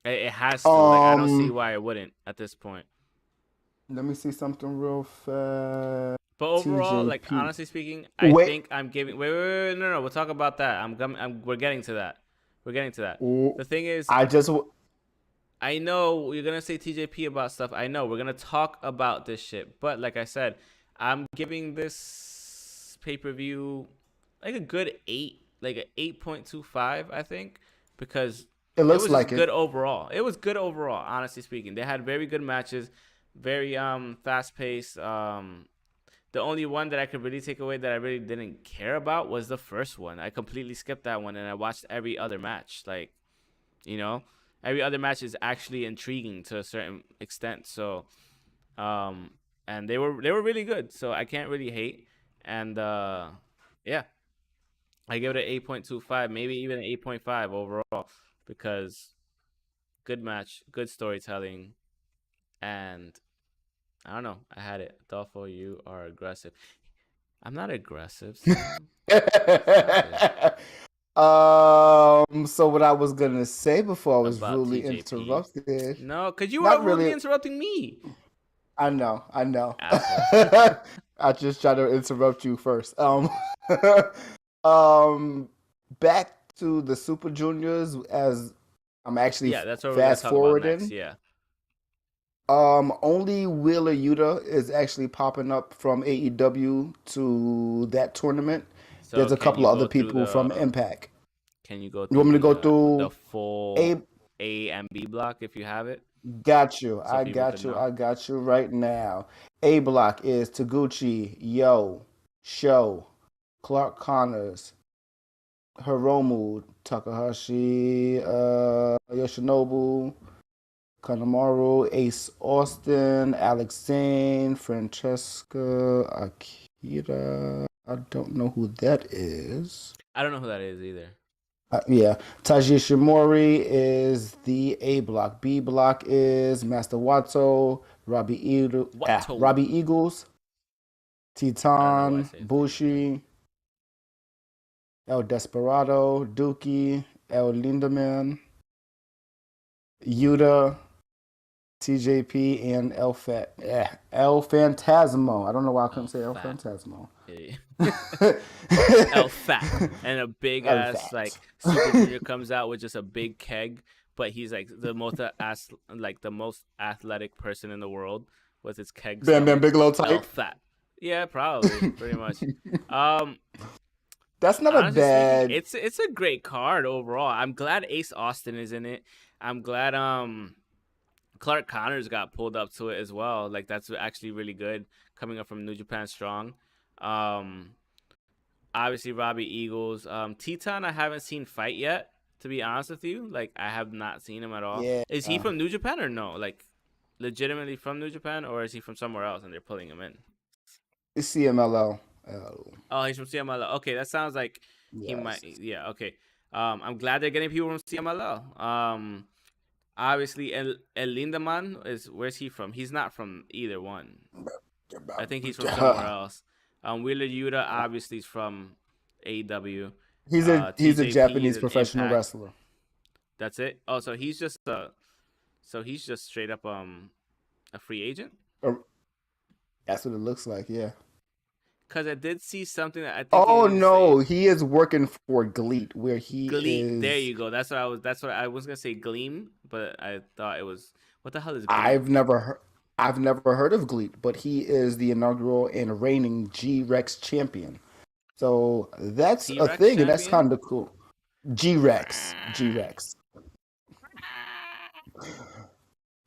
It has to. Like, I don't see Um, why it wouldn't at this point. let me see something real fast. But overall, like TJP. honestly speaking, I Wait. think I'm giving. Wait, no. We'll talk about that. We're getting to that. We're getting to that. The thing is, I just. I know you're gonna say TJP about stuff. I know we're gonna talk about this shit. But like I said, I'm giving this pay-per-view like a good 8, like an 8.25, I think, because It it looks was just like good it. overall. It was good overall, honestly speaking. They had very good matches, very fast paced. The only one that I could really take away that I really didn't care about was the first one. I completely skipped that one and I watched every other match. Like, you know, every other match is actually intriguing to a certain extent. So, um, and they were really good. So I can't really hate. And yeah, I give it an 8.25, maybe even an 8.5 overall because good match, good storytelling, and I don't know. I had it. Adolfo, you are aggressive. I'm not aggressive, Sam. Stop it. So what I was gonna say before I was About rudely TJP. interrupted. No, because you were Not rudely really. interrupting me, I know. I know. asshole. I just try to interrupt you first. Um, back to the Super Juniors as I'm actually Yeah, that's what we're going to fast talk about next. forwarding. Yeah. Only Wheeler Yuta is actually popping up from AEW to that tournament. So There's a can couple you of go other through people from the Impact. can you go You through want me to go the through full A? A and B block if you have it, Got you. so I people could got you. know? I got you right now. A block is Taguchi, Yo, Show, Clark Connors, Hiromu, Takahashi, Yoshinobu, Kanemaru, Ace Austin, Alex Zane, Francesca Akira. I don't know who that is. I don't know who that is either. Yeah, Taji Shimori is the A block. B block is Master Wato, What to? Robbie Eagles, I don't know why I Titan, say his name like that. Bushi, El Desperado, Dookie, El Lindemann, Yuta, TJP, and El Phantasmo. I don't know why I couldn't Oh, say El fat. Phantasmo. Idiot. El Fat and a big El ass Fat. like Super Junior comes out with just a big keg, but he's like the most the most athletic person in the world. with its keg Bam Bam stomach. Bigelow El type. Fat. Yeah, probably, pretty much. Um, That's not a Honestly speaking, bad. it's a great card overall. I'm glad Ace Austin is in it. I'm glad Clark Connors got pulled up to it as well. Like that's actually really good coming up from New Japan Strong. Um, Obviously Robbie Eagles. Teton I haven't seen fight yet. To be honest with you, like I have not seen him at all. Yeah. Is he from New Japan or no? Like legitimately from New Japan, or is he from somewhere else and they're pulling him in? It's CMLL. Oh, Oh, he's from CMLL. Okay, that sounds like he might. yes. Yeah. Okay. I'm glad they're getting people from CMLL. Obviously El Lindemann is where's he from? He's not from either one. I think he's from somewhere else. Wheeler Yuta obviously is from AEW. He's a TJP is Japanese an professional Impact. wrestler. That's it. Oh, so he's just straight up a free agent. Uh, That's what it looks like. Yeah. Cause I did see something that I think it Oh didn't say no, he is working for GLEAT, where he Gleet. There is. you go. That's what I was. That's what I was gonna say. Gleam, but I thought it was. What the hell is I've Gleam? never heard. I've never heard of GLEAT, but he is the inaugural and reigning G Rex champion. So that's T a Rex thing, and that's champion. kind of cool. G Rex, G Rex.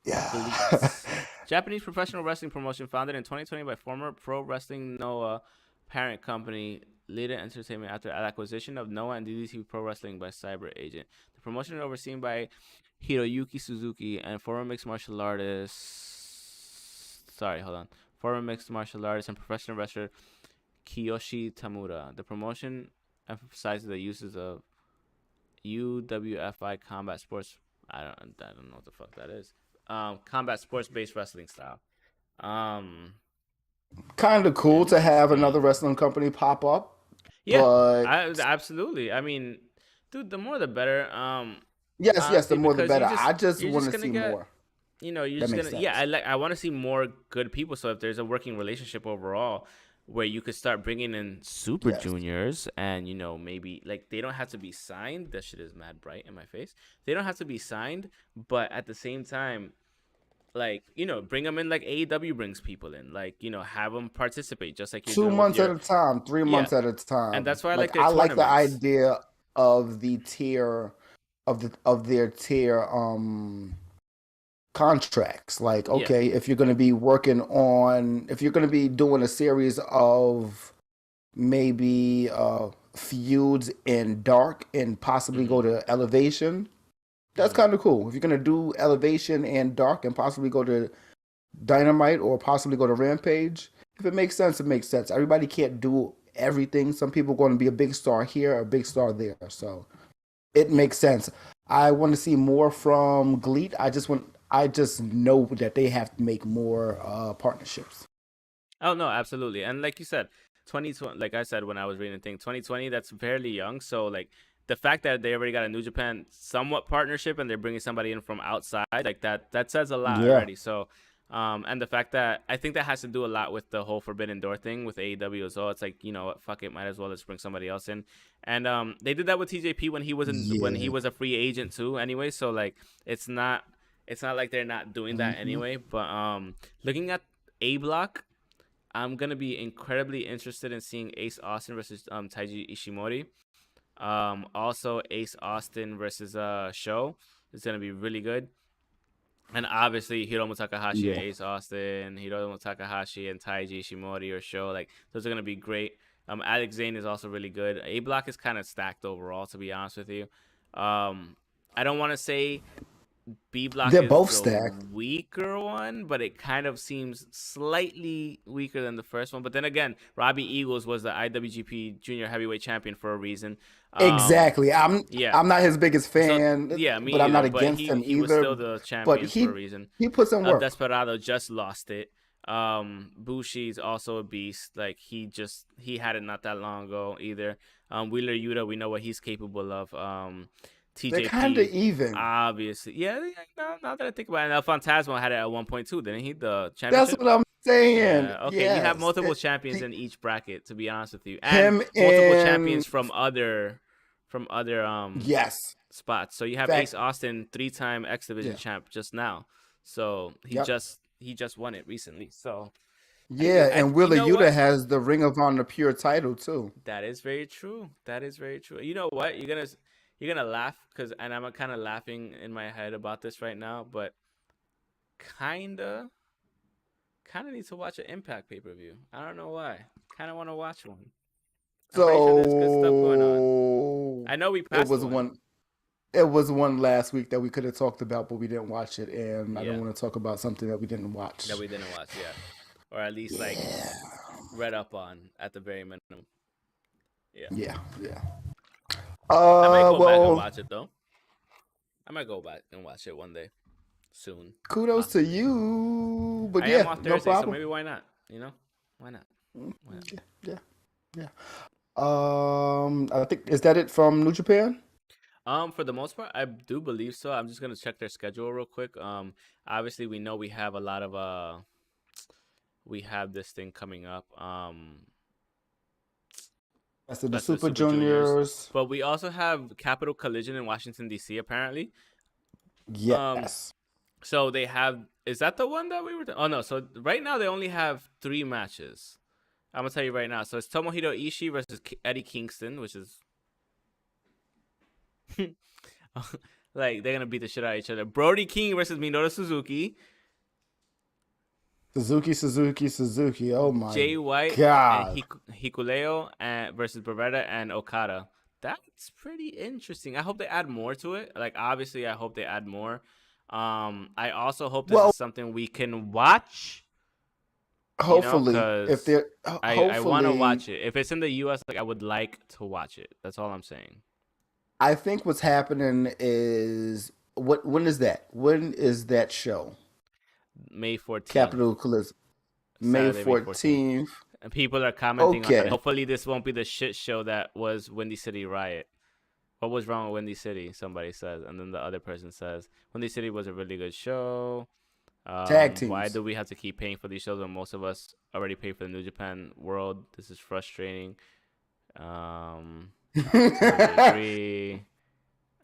Yeah. Gleet. Japanese professional wrestling promotion founded in 2020 by former Pro Wrestling Noah parent company Lida Entertainment after acquisition of Noah and DDT Pro Wrestling by Cyber Agent. The promotion is overseen by Hiroyuki Suzuki and former mixed martial artist. Sorry, hold on. Former mixed martial artist and professional wrestler Kiyoshi Tamura. The promotion emphasizes the uses of UWFI combat sports. I don't know what the fuck that is. Combat sports based wrestling style. Um, Kind of cool to have another Interesting. wrestling company pop up, Yeah, but I absolutely. I mean, dude, the more the better. yes, the Honestly, more the because better. I just you're want just to gonna see get more. you're That just makes gonna yeah. sense. I want to see more good people. So if there's a working relationship overall, where you could start bringing in super Yes. juniors, and maybe like they don't have to be signed. That shit is mad bright in my face. They don't have to be signed, but at the same time, like bring them in like AEW brings people in, like have them participate just like you're Two doing with months at your a time, three yeah. months at a And time. that's why I Like like their I like the tournaments. idea of the tier of their tier contracts. Like, Yeah. okay, if you're gonna be working on if you're gonna be doing a series of maybe feuds in dark and possibly Mm-hmm. go to elevation, that's Mm-hmm. kind of cool. If you're gonna do elevation and dark and possibly go to dynamite or possibly go to rampage, if it makes sense, it makes sense. Everybody can't do everything. Some people are going to be a big star here, a big star there. So it makes sense. I want to see more from GLEAT. I just know that they have to make more partnerships. Oh no, absolutely. And like you said, 2020, like I said when I was reading the thing, 2020, that's fairly young. So like the fact that they already got a New Japan somewhat partnership and they're bringing somebody in from outside, like that says a lot Yeah. already. So and the fact that I think that has to do a lot with the whole Forbidden Door thing with AEW as well. It's like, what, fuck it, might as well let's bring somebody else in. And they did that with TJP when he Yeah. was a free agent too anyway. So like it's not like they're not doing that Hmm. anyway. But looking at A Block, I'm gonna be incredibly interested in seeing Ace Austin versus Taiji Ishimori. Also Ace Austin versus Show is gonna be really good. And obviously Hiromu Takahashi and Yeah. Ace Austin, Hiromu Takahashi and Taiji Ishimori or Show, like those are gonna be great. Alex Zane is also really good. A Block is kind of stacked overall, to be honest with you. I don't want to say B Block They're is both the stacked. weaker one, but it kind of seems slightly weaker than the first one. But then again, Robbie Eagles was the IWGP Junior Heavyweight Champion for a reason. Exactly. Yeah. I'm not his biggest So fan, yeah, but me I'm not either. But against he him he was still either. the But champion for a reason. he puts in El work. Desperado just lost it. Bushi's also a beast. Like he had it not that long ago either. Wheeler Yuta, we know what he's capable of. They're kind of TJP, even. obviously, yeah. Now that I think about it, El Fantasma had it at 1.2, didn't he? The That's championship. what I'm saying. Yeah. Okay. You have Yes. multiple champions in each bracket, to be honest with you, and Him multiple and champions from other yes. spots. So you have Ace Fact. Austin, 3-time X Division Yeah. champ just now. So he Yep. just he just won it recently. So Yeah, and you Wheeler know Yuta what? has the Ring of Honor Pure title too. That is very true. That is very true. You know what? You're gonna laugh because, and I'm kind of laughing in my head about this right now, but kinda kind of need to watch an Impact pay per view. I don't know why. Kind of want to watch one. I'm pretty sure there's good stuff going on. So I know we it passed was one. one. It was one last week that we could have talked about, but we didn't watch it, and I Yeah, don't want to talk about something that we didn't that watch. we didn't watch. Yeah, or at least like Yeah, read up on at the very minimum. Yeah, yeah, yeah. I might go back and Well, watch it though. I might go back and watch it one day soon, kudos to possibly. you. But I am yeah, off no Thursday, so problem. maybe why not? You know, why not? Why not? Yeah, yeah, yeah. I think is that it from New Japan? For the most part, I do believe so. I'm just gonna check their schedule real quick. Obviously we know we have a lot of we have this thing coming up. That's the Best of the Super Super Juniors, Juniors. but we also have Capital Collision in Washington D.C. apparently. Um, Yes. so they have. Is that the one that we were? Oh no. So right now they only have 3 matches. I'm gonna tell you right now. So it's Tomohiro Ishii versus Eddie Kingston, which is like they're gonna beat the shit out of each other. Brody King versus Minoru Suzuki. Suzuki. Oh my Jay White and God. Hikuleo versus Beretta and Okada. That's pretty interesting. I hope they add more to it. Like obviously, I hope they add more. I also hope this Well, is something we can watch. You know, hopefully, if because they're I want to hopefully, watch it. If it's in the U.S., like I would like to watch it. That's all I'm saying. I think what's happening is when is that? When is that show? May 14th, Capital Collision, May Saturday, May 14th. 14th. And people are commenting on it. Okay. Hopefully, this won't be the shit show that was Windy City Riot. What was wrong with Windy City? Somebody says, and then the other person says, Windy City was a really good show. Tag Why teams. do we have to keep paying for these shows when most of us already pay for the New Japan World? This is frustrating. Totally agree.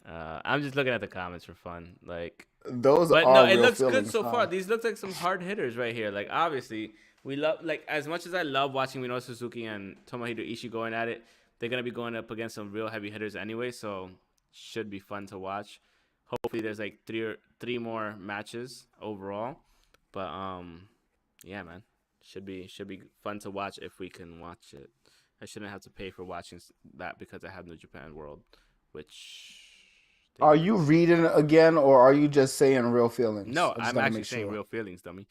I'm just looking at the comments for fun, like. Those But no, are it real looks good feelings, so huh? far. These look like some hard hitters right here. Like obviously, we love like as much as I love watching Minoru Suzuki and Tomohiro Ishii going at it. They're gonna be going up against some real heavy hitters anyway, so should be fun to watch. Hopefully, there's like three more matches overall. But yeah, man, should be fun to watch if we can watch it. I shouldn't have to pay for watching that because I have New Japan World, which they Are need to you fix. reading again, or are you just saying real feelings? No, I just I'm gotta actually make saying sure. real feelings, dummy.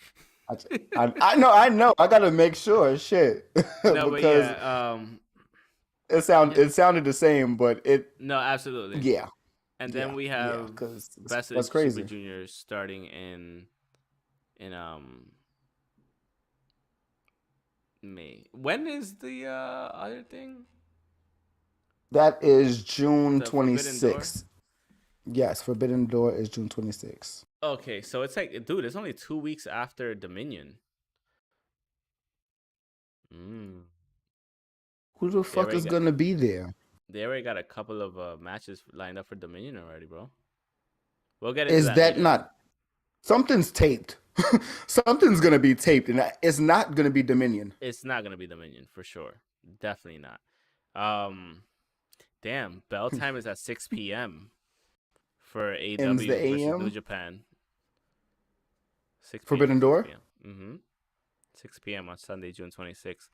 I, I know. I gotta make sure. Shit, No, but because yeah, yeah, it sounded the same, but no, absolutely. yeah, And then yeah, we yeah. have Because Best of the that's Super crazy. Juniors starting in May. When is the other thing? That is June The Forbidden Door. 26th. Yes, Forbidden Door is June 26th. Okay, so it's like, dude, it's only 2 weeks after Dominion. Mm. Who the They fuck already is got gonna be there? they already got a couple of matches lined up for Dominion already, bro. We'll get into Is that that later. not something's taped? Something's gonna be taped, and it's not gonna be Dominion. It's not gonna be Dominion for sure. Definitely not. Um, damn, bell time is at 6 p.m. for Ends the AW versus New AM. Japan. 6 p.m. Forbidden 6 Door. p.m. 6 p.m. on Sunday, June 26th.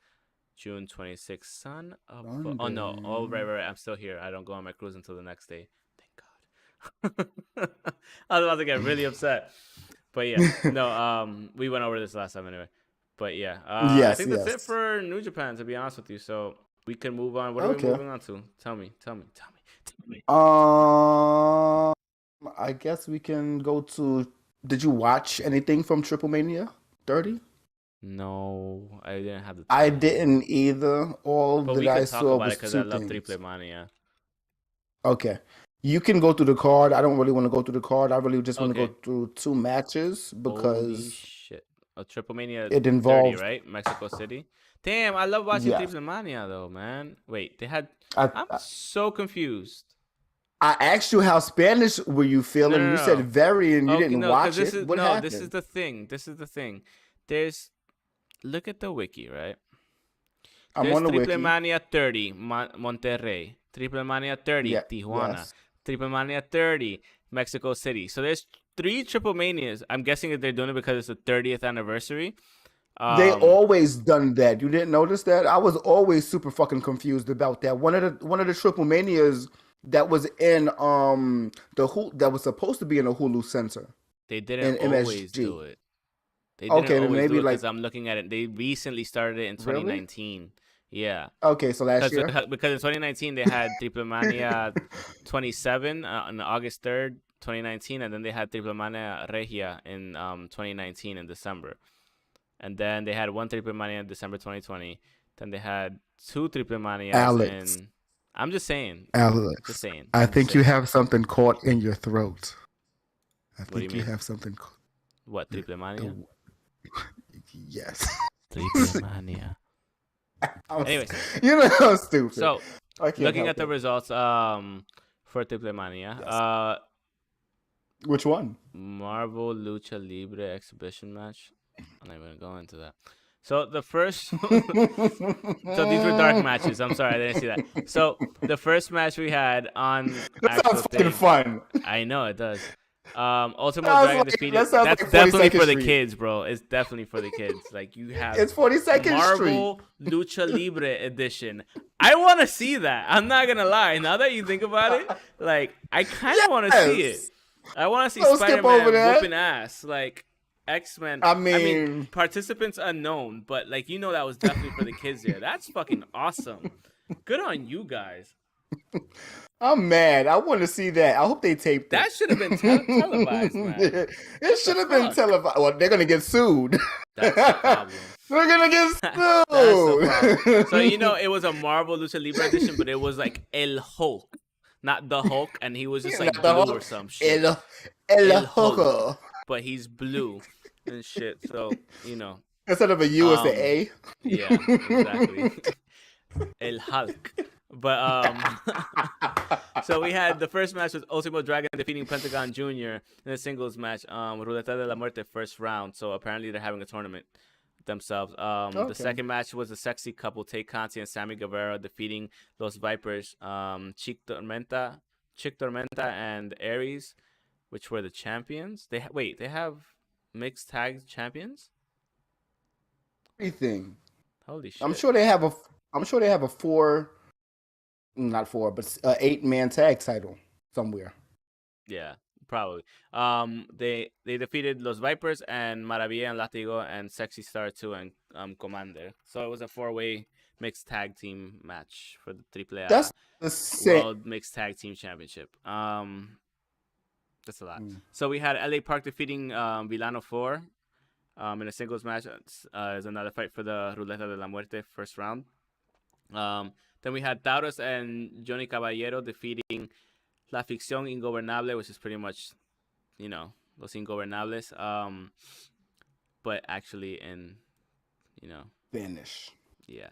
June 26th. Son of oh no. Oh right. I'm still here. I don't go on my cruise until the next day. Thank God. I was about to get really upset. But yeah. No, we went over this last time anyway. But yeah. I Yes, think that's it yes. for New Japan, to be honest with you. So we can move on. What are we Okay. moving on to? Tell me. I guess we can go to. Did you watch anything from Triple Mania 30? No, I didn't have the I time. didn't either. All But that we I could talk saw about was it because I two love Triple things. Mania. Okay. You can go through the card. I don't really want to go through the card. I really just want to Okay. go through 2 matches Holy because shit. Triple Mania it 30, involves. right? Mexico City. Damn, I love watching Yes. Triple Mania though, man. Wait, they had. I, I'm so confused. I asked you how Spanish were you No, feeling. no, You said no. very, and you Okay, didn't no, because watch this it. is What no, this is happened? the thing. This is the thing. There's look at the wiki, right? I'm There's on the Triple wiki. Mania 30, Monterrey. Triple Mania 30, Yeah. Tijuana. Yes. Triple Mania 30, Mexico City. So there's 3 Triple Manias. I'm guessing that they're doing it because it's the 30th anniversary. They Um, always done that. You didn't notice that? I was always super fucking confused about that. One of the Triple Manias that was in that was supposed to be in a Hulu Center they didn't in always MSG. do it. They didn't Okay, then always do maybe it because like I'm looking at it. They recently started it in really? 2019. Yeah. Okay, so last Because year. because in 2019 they had Triple Mania 27 on August 3rd, 2019, and then they had Triple Mania Regia in 2019 in December, and then they had one Triple Mania in December 2020. Then they had 2 Triple Manias Alex, in. I'm just saying, just Alex, saying, I just think you saying. have something caught in your throat. I What do you think you mean? have something. What Triple Mania? The yes. Triple Mania. I'm, Anyways, you know I'm stupid. so I can't looking at help the it. results for Triple Mania, Yes. Which one? Marvel Lucha Libre exhibition match. I'm not even gonna go into that. So the first, so these were dark that matches. I'm sorry, I didn't see that. So the first match we had on sounds actual fucking thing, fun. I know it does. Ultimo Sounds Dragon like that defeated. sounds That's like definitely 42nd for the Street. kids, bro. It's definitely for the kids. Like you have It's 42nd Street. Marvel Lucha Libre edition. I want to see that. I'm not gonna lie. Now that you think about it, like I kind of want to see it. Yes. I want to see Don't skip over Spider-Man that. whooping ass. Like X-Men. I I mean, mean, participants unknown, but like that was definitely for the kids there. That's fucking awesome. Good on you guys. I'm mad. I want to see that. I hope they taped it. That should have been televised, man. It What the should have been fuck? televised. Well, they're gonna get sued. That's the problem. They're gonna get That's the problem. So sued. it was a Marvel Lucha Libre edition, but it was like El Hulk, not the Hulk, and he was just like Not the blue or Hulk. some shit. El El Hulk, Hooker. but he's blue and shit. So Instead of a U, it's an A. yeah, exactly. El Hulk. But so we had the first match was Ultimo Dragon defeating Pentagon Jr. in a singles match. Ruleta de la Muerte first round. So apparently they're having a tournament themselves. The Okay. second match was a sexy couple, Tay Conti and Sammy Guevara, defeating Los Vipers, Chick Tormenta, and Aries, which were the champions. They have mixed tag champions. Everything. Holy shit! I'm sure they have a not four, but 8-man tag title somewhere. Yeah, probably. They defeated Los Vipers and Maravilla and Latigo and Sexy Star 2 and Commander. So it was a 4-way mixed tag team match for the AAA That's the same. World Mixed Tag Team Championship. That's a lot. So we had LA Park defeating Villano 4 in a singles match. Is another fight for the Ruleta de la Muerte first round. Then we had Taurus and Johnny Caballero defeating La Ficción Ingobernable, which is pretty much, Los Ingobernables. But actually in, Finish. yeah,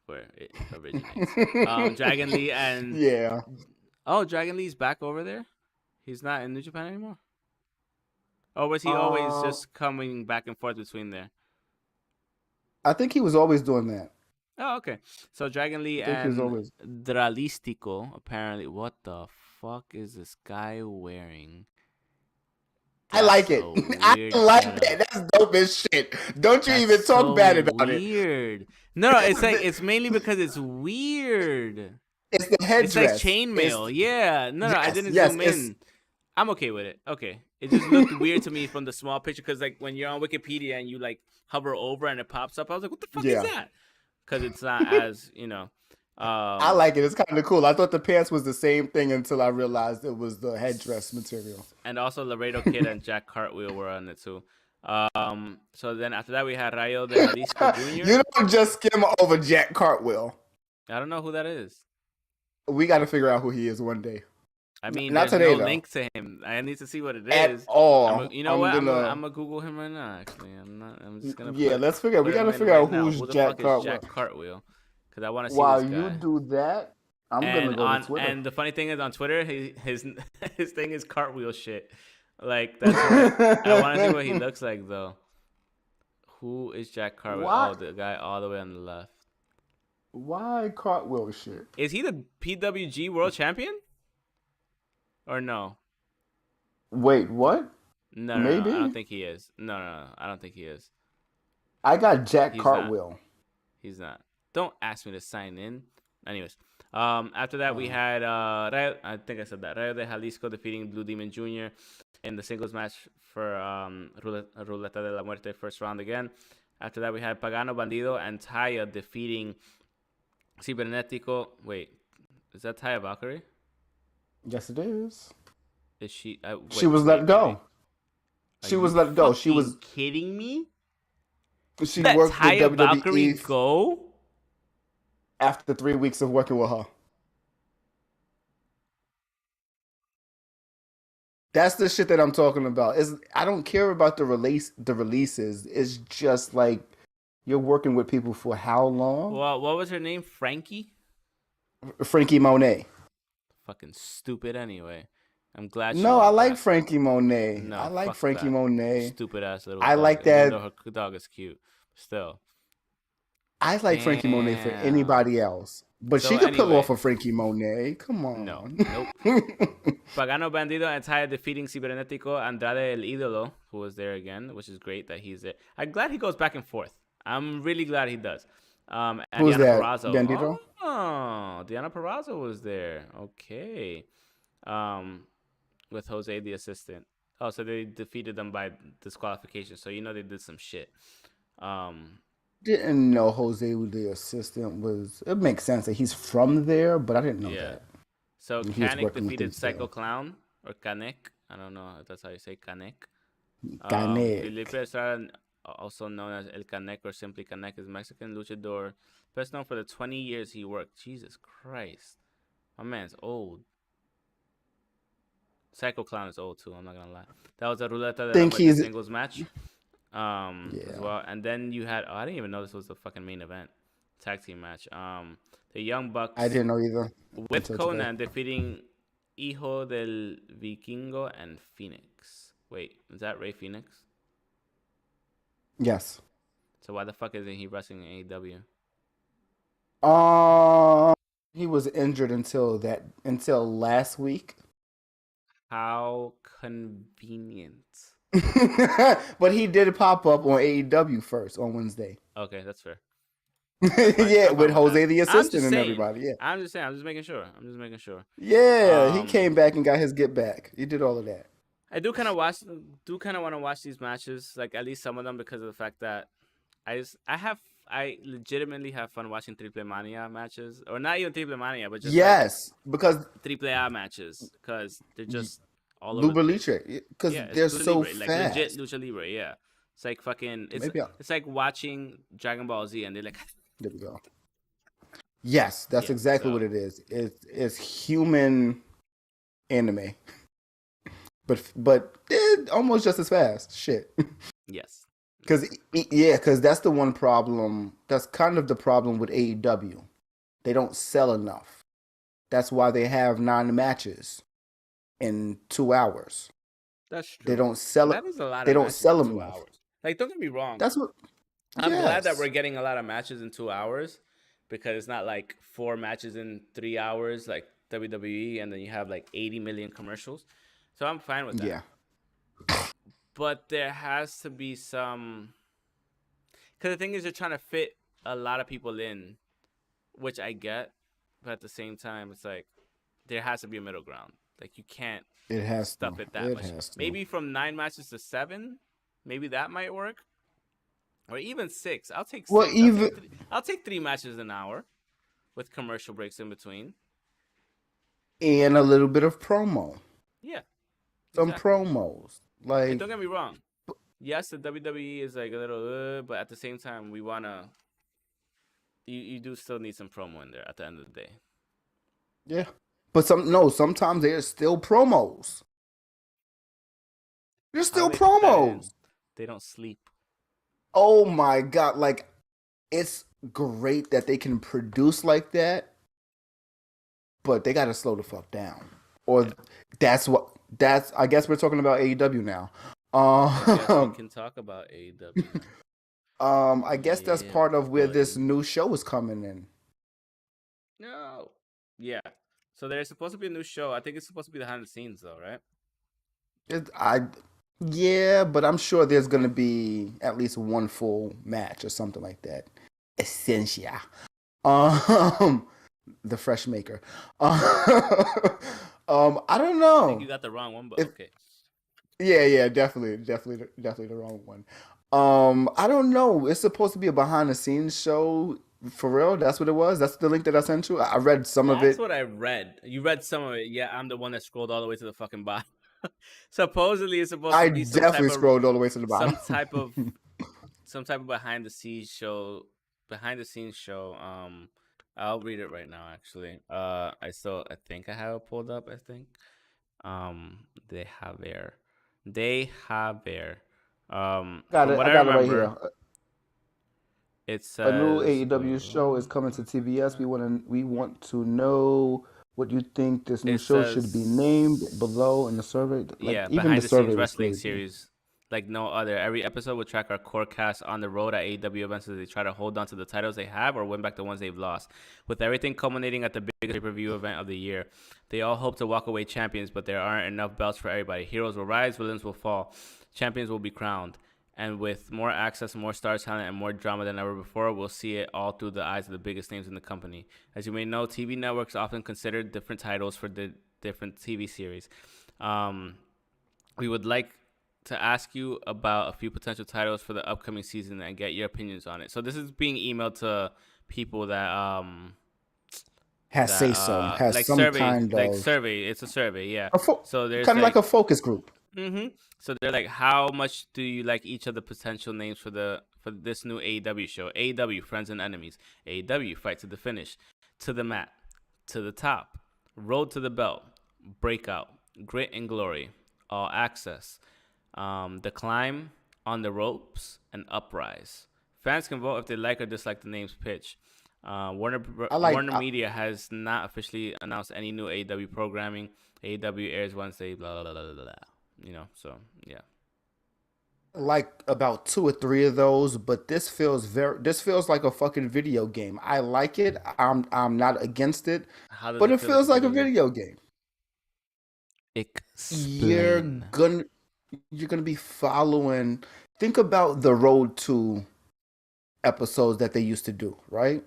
where it originates. Dragon Lee and Yeah. Oh, Dragon Lee's back over there? He's not in New Japan anymore? Or was he always just coming back and forth between there? I think he was always doing that. Oh, okay. So Dragon Lee and Dralistico, apparently. What the fuck is this guy wearing? I like it. I like that. That's dope as shit. Don't you even talk bad about it. Weird. No, it's mainly because it's weird. It's the headdress. It's like chainmail. Yeah. No, I didn't zoom in. I'm okay with it. Okay. It just looked weird to me from the small picture because like when you're on Wikipedia and you like hover over and it pops up, I was like, what the fuck is that? Because it's not as, I like it. It's kind of cool. I thought the pants was the same thing until I realized it was the headdress material. And also Laredo Kid and Jack Cartwheel were on it too. So then after that we had Rayo de Jalisco Jr. You don't just skim over Jack Cartwheel. I don't know who that is. We got to figure out who he is one day. I mean, not there's today, no though. link to him. I need to see what it At is. all. You know what? I'm gonna Google him right now. Actually, I'm just gonna. Yeah, let's figure. We gotta figure out who's Jack Cartwheel. Jack Cartwheel, because I want to see While this guy. you do that, I'm gonna And go to on Twitter. and the funny thing is on Twitter, his his thing is cartwheel shit. Like that's what I want to see what he looks like though. Who is Jack Cartwheel? Why? Oh, the guy all the way on the left. Why cartwheel shit? Is he the PWG World Champion or no? Wait, what? No. I don't Maybe. think he is. No. I don't think he is. I got Jack He's not. Cartwheel. He's not. Don't ask me to sign in. Anyways, after that we Uh, had I think I said that Rayo de Jalisco defeating Blue Demon Jr. in the singles match for Ruleta de la Muerte first round again. After that we had Pagano Bandido and Taya defeating Cibernetico. Wait, is that Taya Valkyrie? yes, it is. Is she? She was let Wait. go. Are She you was let go. She fucking was. kidding me? She Let worked with Taya Valkyrie WWE go? after 3 weeks of working with her. That's the shit that I'm talking about. Is I don't care about the releases. It's just like you're working with people for how long? Well, what was her name? Frankie? Frankie Monet. Fucking stupid anyway. I'm glad she No, I went like back. Frankie Monet. I No, like fuck Frankie that. Monet. Stupid ass little I dog. like Even that. though her dog is cute. Still. I like Frankie Monet for Damn. anybody else. But So she could pull off anyway. a Frankie Monet. Come No. on. Nope. Pagano Bandido and Taya defeating Cibernetico, Andrade El Idolo, who was there again, which is great that he's there. I'm glad he goes back and forth. I'm really glad he does. And Who's Diana that? Perrazzo. Bandito? Oh, Diana Perrazzo was there. Okay. Um, with Jose, the assistant. Oh, so they defeated them by disqualification. So you know they did some shit. Um, Didn't know Jose, the assistant, was. It makes sense that he's from there, but I didn't know yeah. that. So He was Kanek working with them defeated Psycho still. Clown or Kanek. I don't know if that's how you say Kanek. Felipe Ganek. Estrada, also known as El Canek or simply Canek, is Mexican luchador, best known for the 20 years he worked. Jesus Christ, my man's old. Psycho Clown is old too. I'm not gonna lie. That was a Ruleta de la Think Muerte he's. singles match, as Yeah. well. And then you had I didn't even know this was the fucking main event, tag team match. The Young I Bucks didn't know either with until today. Conan defeating Hijo del Vikingo and Phoenix. Wait, is that Ray Phoenix? Yes. So why the fuck isn't he wrestling in AEW? Uh, he was injured until last week. How convenient. But he did pop up on AEW first on Wednesday. Okay, that's fair. That's fine. Yeah, I'm with fine with that. Jose the I'm assistant just and saying. everybody. Yeah. I'm just saying. I'm just making sure. I'm just making sure. Yeah, he Um, came back and got his get back. He did all of that. I do kind of want to watch these matches, like at least some of them, because of the fact that I legitimately have fun watching Triple Mania matches, or not even Triple Mania, but just like Yes, because Triple A matches, because they're just all over the Luba place. Libre, because Yeah, it's they're Lucha so Libre, like legit fast. Lucha Libre. Yeah, it's like fucking. Maybe It's like watching Dragon Ball Z, and they're like, there we go. Yes, that's yeah. exactly what So it is. It's human anime, but almost just as fast. Shit. yes, Because that's the one problem. That's kind of the problem with AEW. They don't sell enough. That's why they have 9 matches in 2 hours. that's They true. don't sell it. That is a lot They of don't matches sell in them two enough. hours. Like, don't get me wrong. That's what. I'm glad that we're Yes. getting a lot of matches in 2 hours because it's not like 4 matches in 3 hours like WWE, and then you have like 80 million commercials. So I'm fine with that. Yeah. But there has to be some. Because the thing is, you're trying to fit a lot of people in, which I get. But at the same time, it's like there has to be a middle ground. Like, you can't It has to. stuff it that It much. has to. Maybe from 9 matches to 7, maybe that might work. Or even 6. I'll take Well, 6. even I'll take 3 matches an hour with commercial breaks in between. and a little bit of promo. Yeah, Some exactly. promos. And Like don't get me wrong. Yes, the WWE is like a little, but at the same time, we wanna. You do still need some promo in there at the end of the day. yeah. But sometimes there's still promos. There's How do still they fit that in? promos. They don't sleep. Oh my god, like it's great that they can produce like that, but they got to slow the fuck down. Or that's what that's. I guess we're talking about AEW now. I guess we Um, can talk about AEW now. I guess that's Yeah, part of where this buddy. new show is coming in. No. Yeah. So there's supposed to be a new show. I think it's supposed to be behind the scenes, though, right? I yeah, but I'm sure there's gonna be at least one full match or something like that. Essentia. Um, the fresh maker. I don't I think you know. got the wrong one, but If okay. yeah, definitely the wrong one. I don't know. It's supposed to be a behind the scenes show for real. That's what it was. That's the link that I sent you. I read some of That's it. what I read. You read some of it. Yeah, I'm the one that scrolled all the way to the fucking bottom. Supposedly, it's supposed to I be some type definitely of scrolled all the way to the bottom. some type of some type of behind the scenes show. Behind the scenes show. I'll read it right now. Actually, I think I have it pulled up. I think. They have air. They have air. Got From it. what I I got it right here. remember, it A new says. AEW show is coming to TBS. We want to know what you think this new It show should be named says. below in the survey. Like Yeah, even the behind the scenes survey was wrestling crazy. series like no other. Every episode will track our core cast on the road at AEW events as they try to hold on to the titles they have or win back the ones they've lost. With everything culminating at the biggest pay-per-view event of the year, they all hope to walk away champions, but there aren't enough belts for everybody. Heroes will rise, villains will fall, champions will be crowned. And with more access, more star talent, and more drama than ever before, we'll see it all through the eyes of the biggest names in the company. As you may know, TV networks often consider different titles for the different TV series. Um, we would like to ask you about a few potential titles for the upcoming season and get your opinions on it. So this is being emailed to people Has that say so. Has some kind of survey. It's a survey, yeah. So there's kind of like like a focus group. So they're like, how much do you like each of the potential names for this new AEW show? AEW Friends and Enemies, AEW Fight to the Finish, To the Mat, To the Top, Road to the Belt, Breakout, Grit and Glory, All Access, The Climb, On the Ropes, and Uprise. Fans can vote if they like or dislike the name's pitch. Warner I like Warner Media has not officially announced any new AEW programming. AEW airs Wednesday, blah blah blah blah blah. So yeah. like about two or three of those, but this feels like a fucking video game. I like it. I'm not against it, How does but it it feel like feels a like a video game? video game. You're Explain. gonna you're gonna be following. Think about the Road to episodes that they used to do, right?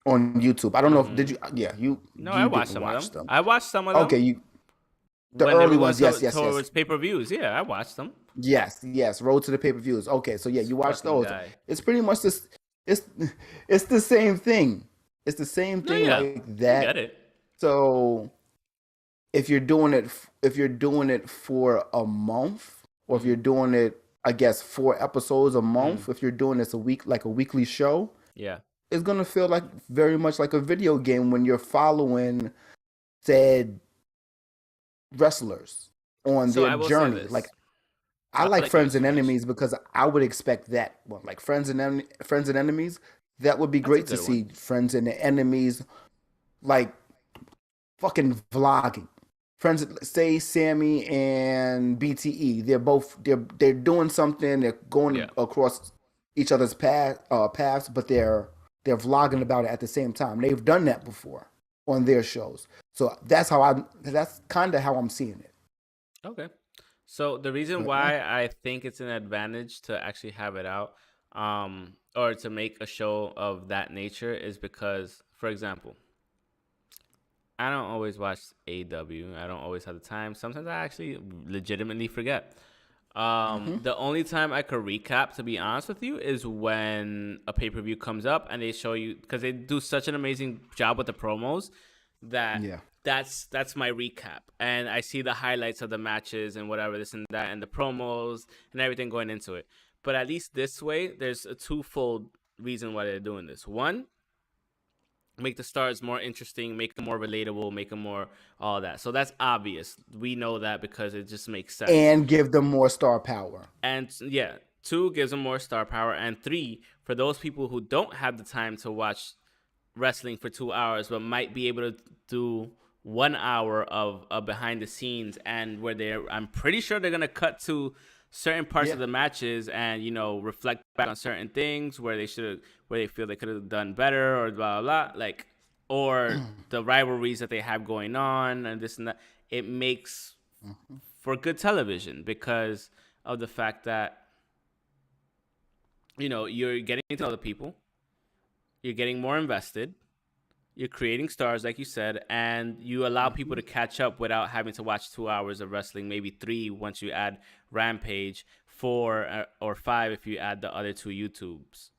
On YouTube. I don't know if did Mm-hmm. you yeah, No, I you watched didn't some of watch them. them. I watched some of Okay, them you the when they early were going ones, yes. towards pay-per-views. Yeah, I watched them. Yes. Road to the pay-per-views. Okay, so yeah, This you watch fucking those. guy. It's pretty much this it's it's the same thing. It's the same No, thing yeah, like I get that. it. So if you're doing it for a month, or if you're Mm-hmm. doing it, I guess 4 episodes a Mm-hmm. month, if you're doing this a week like a weekly show, Yeah. it's gonna feel like very much like a video game when you're following said wrestlers on So their I will say journey. Like this. I I'll like let you Friends and finish. Enemies because I would expect that one. Like Friends and Enemies, that would be That's a great to good one. see Friends and Enemies like fucking vlogging. Friends, say Sammy and BTE, they're doing something. They're going Yeah. across each other's paths, but they're vlogging about it at the same time. They've done that before on their shows, so that's kind of how I'm seeing it. Okay. So the reason But yeah, why I think it's an advantage to actually have it out, or to make a show of that nature is because, for example, I don't always watch AEW. I don't always have the time. Sometimes I actually legitimately forget. hmm The only time I could recap, to be honest with you, is when a pay per view comes up and they show you, because they do such an amazing job with the promos that yeah. that's my recap, and I see the highlights of the matches and whatever this and that and the promos and everything going into it. But at least this way, there's a twofold reason why they're doing this. One, make the stars more interesting, make them more relatable, make them more all that. So that's obvious. We know that because it just makes sense. And give them more star power. And yeah, two, gives them more star power. And three, for those people who don't have the time to watch wrestling for 2 hours, but might be able to do 1 hour of behind the scenes, and where I'm pretty sure they're gonna cut to certain parts Yeah. of the matches and reflect back on certain things where they feel they could have done better, or blah blah blah, like, or the rivalries that they have going on and this and that. It makes for good television because of the fact that you're getting to know the people, you're getting more invested, you're creating stars, like you said, and you allow people to catch up without having to watch 2 hours of wrestling, maybe three once you add Rampage, four or five if you add the other two YouTubes,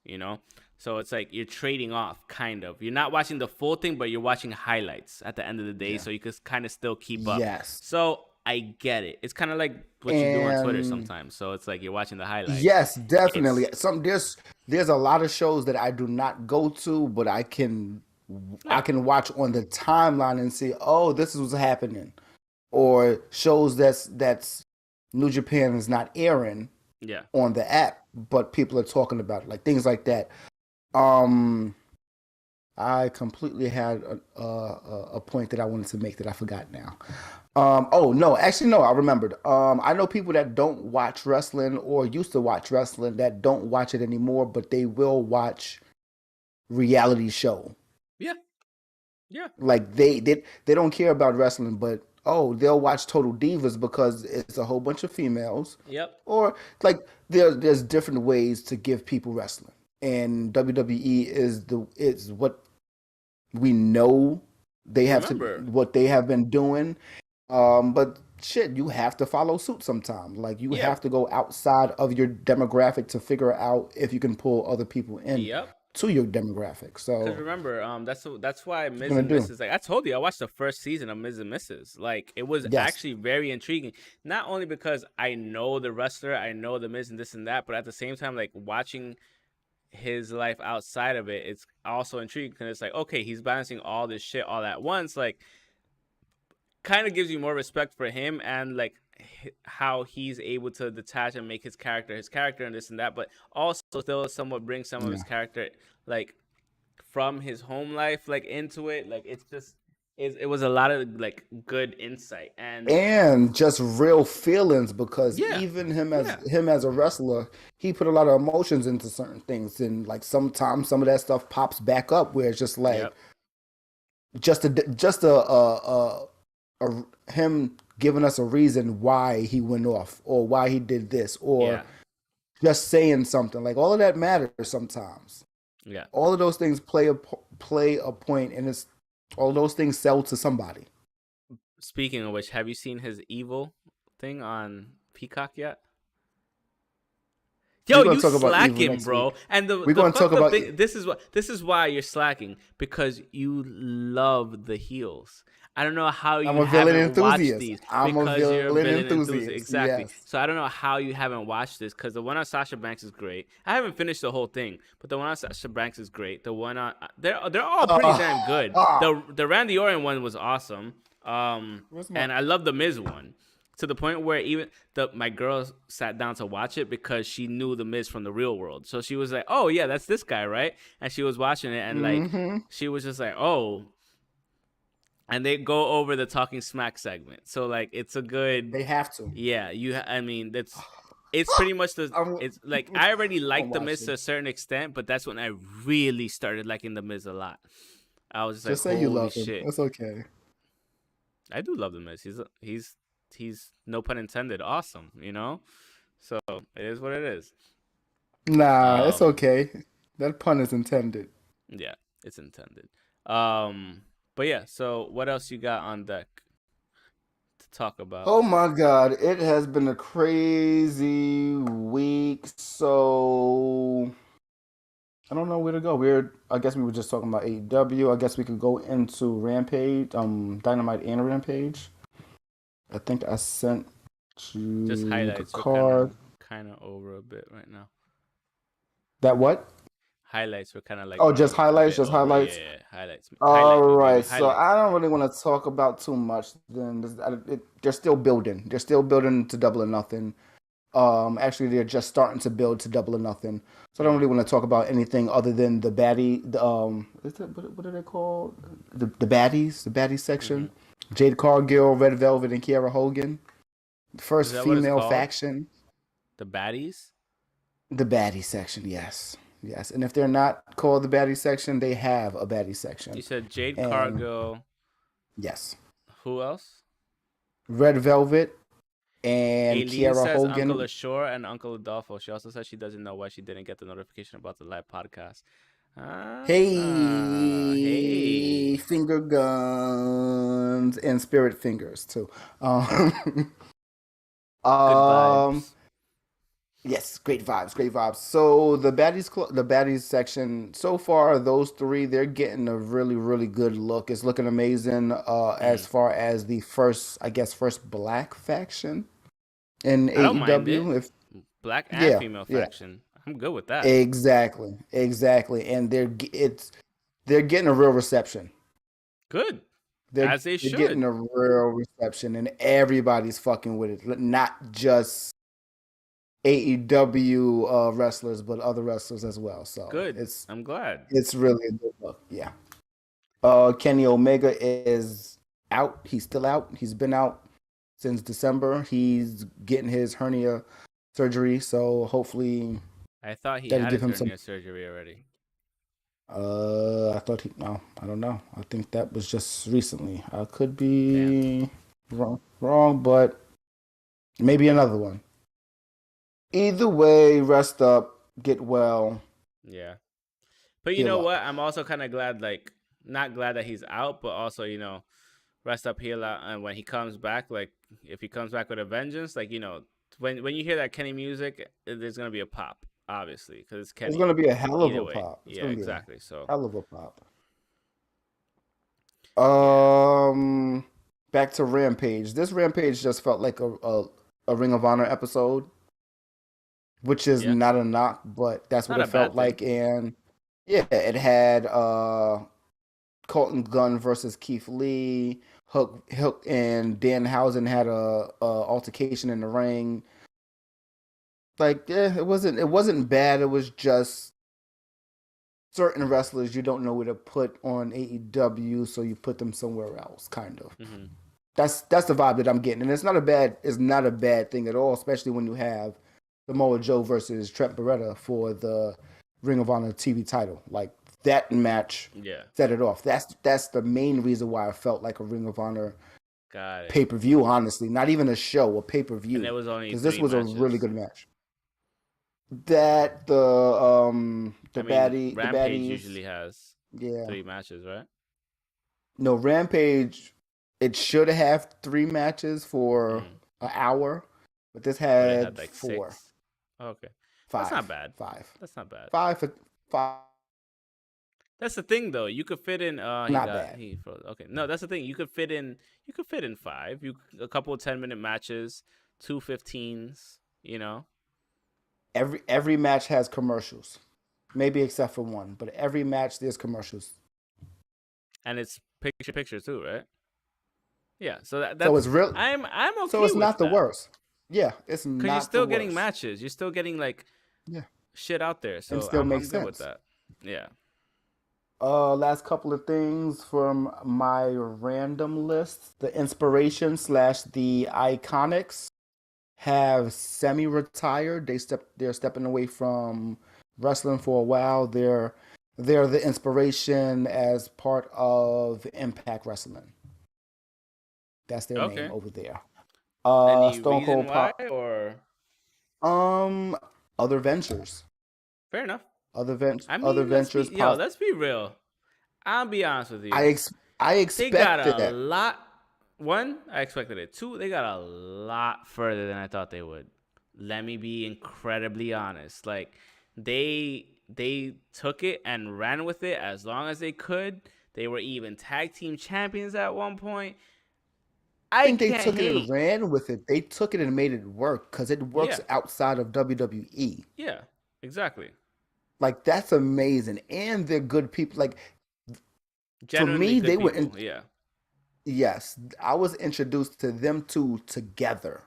So it's like you're trading off, kind of. You're not watching the full thing, but you're watching highlights at the end of the day, Yeah. so you can kind of still keep up. Yes. So I get it. It's kind of like what you do on Twitter And sometimes. So it's like you're watching the highlights. yes, definitely. It's There's a lot of shows that I do not go to, but I yeah, can watch on the timeline and see, oh, this is what's happening. Or shows that's New Japan is not airing yeah. on the app, but people are talking about it, like things like that. Um, I completely had a point that I wanted to make that I forgot now. Oh no, actually no, I remembered. I know people that don't watch wrestling or used to watch wrestling that don't watch it anymore, but they will watch reality show. Yeah. Yeah. Like they don't care about wrestling, but oh, they'll watch Total Divas because it's a whole bunch of females. Yep. Or like there's different ways to give people wrestling. And WWE is what we know Remember. what they have been doing. But shit, you have to follow suit sometimes. Like you Yeah. have to go outside of your demographic to figure out if you can pull other people in Yep. to your demographic. Because So remember, that's why what you Ms. gonna and do? Mrs. Like I told you, I watched the first season of Ms. and Mrs. Like it was Yes. actually very intriguing. Not only because I know the wrestler, I know the Miz and this and that, but at the same time, like watching his life outside of it, it's also intriguing because it's like, okay, he's balancing all this shit all at once. Like, kind of gives you more respect for him and like how he's able to detach and make his character and this and that, but also still somewhat bring some of his Yeah. character like from his home life like into it. Like it's just it was a lot of like good insight. And And just real feelings because yeah, even yeah, him as a wrestler, he put a lot of emotions into certain things, and like sometimes some of that stuff pops back up where it's just like yep, just a him giving us a reason why he went off or why he did this or yeah, just saying something. Like all of that matters sometimes. yeah. All of those things play a point, and it's all those things sell to somebody. Speaking of which, have you seen his evil thing on Peacock yet? We're Yo, gonna you talk about Evil slacking, next bro. week. And We're the gonna talk fucked up about thing, this is why you're slacking, because you love the heels. I don't know how I'm you a villain haven't watched enthusiast. these, I'm a because you're a villain villain enthusiast. enthusiast. Exactly. Yes. So I don't know how you haven't watched this, because the one on Sasha Banks is great. I haven't finished the whole thing, but the one on Sasha Banks is great. The one on they're all pretty damn good. The Randy Orton one was awesome. Where's my And I love the Miz one, to the point where even my girl sat down to watch it because she knew the Miz from the real world. So she was like, "Oh yeah, that's this guy, right?" And she was watching it, and like Mm-hmm. she was just like, "Oh." And they go over the talking smack segment. So like it's a good, They have to. yeah. I mean, it's pretty much I'm, it's like I already I'm liked the Miz to watching. a certain extent, but that's when I really started liking the Miz a lot. I was just like, Just say you holy love him. shit. That's okay. I do love the Miz. He's no pun intended, awesome. So it is what it is. Nah, it's Um, okay. That pun is intended. yeah, it's intended. But yeah. So what else you got on deck to talk about? Oh my God, it has been a crazy week. So I don't know where to go. I guess we were just talking about AEW. I guess we could go into Rampage, Dynamite and Rampage. I think I sent Just you the highlights. We're card. kind of over a bit right now. That what? Highlights. We're kind of like Oh, just maybe a highlights, bit just over. Yeah, highlights. yeah, yeah. Highlights. All Highlight me, baby. right, so Highlight I me. don't really want to talk about too much. Then they're still building. They're still building to Double or Nothing. Actually, they're just starting to build to Double or Nothing. So I don't Mm, really want to talk about anything other than the baddie. Is that, what are they called? The baddies mm-hmm. section. Jade Cargill, Red Velvet, and Kiera Hogan. Is First that what it's female called? faction. The baddies? The baddie section, yes. Yes. And if they're not called the baddie section, they have a baddie You section. said Jade And Cargill. yes. Who else? Red Velvet and Aileen Kiera says Uncle Hogan. Ashore and Uncle Adolfo. She also says she doesn't know why she didn't get the notification about the live podcast. Hey, Hey. finger guns and spirit fingers too. Um, Good um, vibes. yes, great vibes, great vibes. So the baddies section. So far, those three, they're getting a really, really good look. It's looking amazing. As Mm. far as the first, I guess, first black faction in I don't mind it. AEW. If Black and yeah, female yeah, faction. I'm good with that. exactly, exactly, and they're getting a real reception. Good. They're As they they're getting should. a real reception, and everybody's fucking with it. Not just AEW wrestlers, but other wrestlers as well. So Good. I'm glad. it's really a good look. Yeah. Kenny Omega is out. He's still out. He's been out since December. He's getting his hernia surgery, so hopefully I thought he that'll had give his him some. hernia surgery already. I thought he. No, I don't know. I think that was just recently. I could Damn. be wrong, but maybe another one. Either way, rest up, get well, Yeah. But you know heal what? up. I'm also kind of glad, like, not glad that he's out, but also, rest up, heal out. And when he comes back, like, if he comes back with a vengeance, like, when you hear that Kenny music, there's going to be a pop, obviously, because it's It's Kenny. gonna be a hell of Either a way. pop. It's Yeah, gonna be a exactly. So, hell of a pop. yeah. Um, Back to Rampage. This Rampage just felt like a Ring of Honor episode, which is Yeah. not a knock, but that's what Not it a felt bad thing. like. And yeah, it had Colton Gunn versus Keith Lee. Hook and Danhausen had a altercation in the ring. Like, yeah, it wasn't bad. It was just certain wrestlers you don't know where to put on AEW, so you put them somewhere else, kind of. Hmm. That's the vibe that I'm getting, and it's not a bad thing at all, especially when you have Samoa Joe versus Trent Beretta for the Ring of Honor TV title. Like that match Yeah. set it off. That's the main reason why I felt like a Ring of Honor Got it. pay per view. Honestly, not even a show, a pay per And view, there was only because this three was a really matches. good match. That I mean, the Rampage baddies, usually has yeah. 3 matches, right? No, Rampage, it should have 3 matches for Mm. an hour, but this But it had had like four, 6. Okay. That's not five, bad. five, That's not bad. five for five. That's the thing though. You could fit in Not bad. he froze. Okay. No, that's the thing. You could fit in 5. A couple of 10-minute matches, 2 15s, Every match has commercials, maybe except for one, but every match there's commercials. And it's picture too, right? Yeah. So So that's it's real. I'm So okay it's with not the that. worst. Yeah, it's Cuz you're not the still getting worst. matches. You're still getting like Yeah, shit out there. and So still I'm makes good with sense. that. Yeah. Last couple of things from my random list: the inspiration slash the iconics have semi-retired. They're stepping away from wrestling for a while. They're the inspiration as part of Impact Wrestling. That's their name Okay. over there. Any Stone reason Cold why Pop. or Um, other ventures, fair enough. other ventures. Let's be real. I'll be honest with I you. ex- I They got expected a that. lot. One, I expected it. Two, they got a lot further than I thought they would. Let me be incredibly honest. Like they took it and ran with it as long as they could. They were even tag team champions at one point. I I think they can't took it and hate. ran with it. They took it and made it work because it works Yeah, outside of WWE. yeah, exactly. Like that's amazing, and they're good people. Like for Genuinely me, good they were in. people. Yeah, Yes, I was introduced to them two together.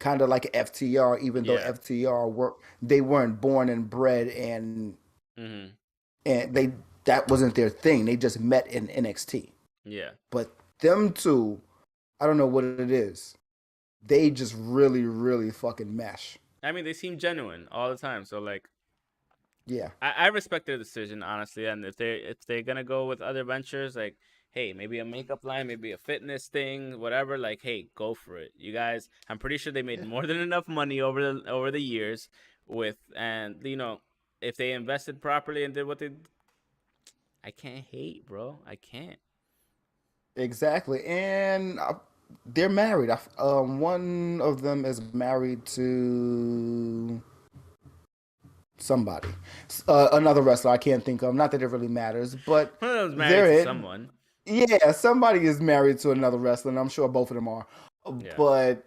kind of like FTR, even though Yeah. FTR they weren't born and bred Mhm. and they that wasn't their thing. They just met in NXT. Yeah. But them two, I don't know what it is. They just really, really fucking mesh. I mean, they seem genuine all the time. So like, Yeah, I respect their decision honestly. And if they're gonna go with other ventures, like, hey, maybe a makeup line, maybe a fitness thing, whatever. Like, hey, go for it, you guys. I'm pretty sure they made yeah, more than enough money over the years with, and if they invested properly and did what they, I can't hate, bro. I can't. exactly. And they're married. One of them is married to somebody, another wrestler I can't think of. Not that it really matters, but One of them's married they're to in. someone. Yeah, somebody is married to another wrestler, and I'm sure both of them are. Yeah. But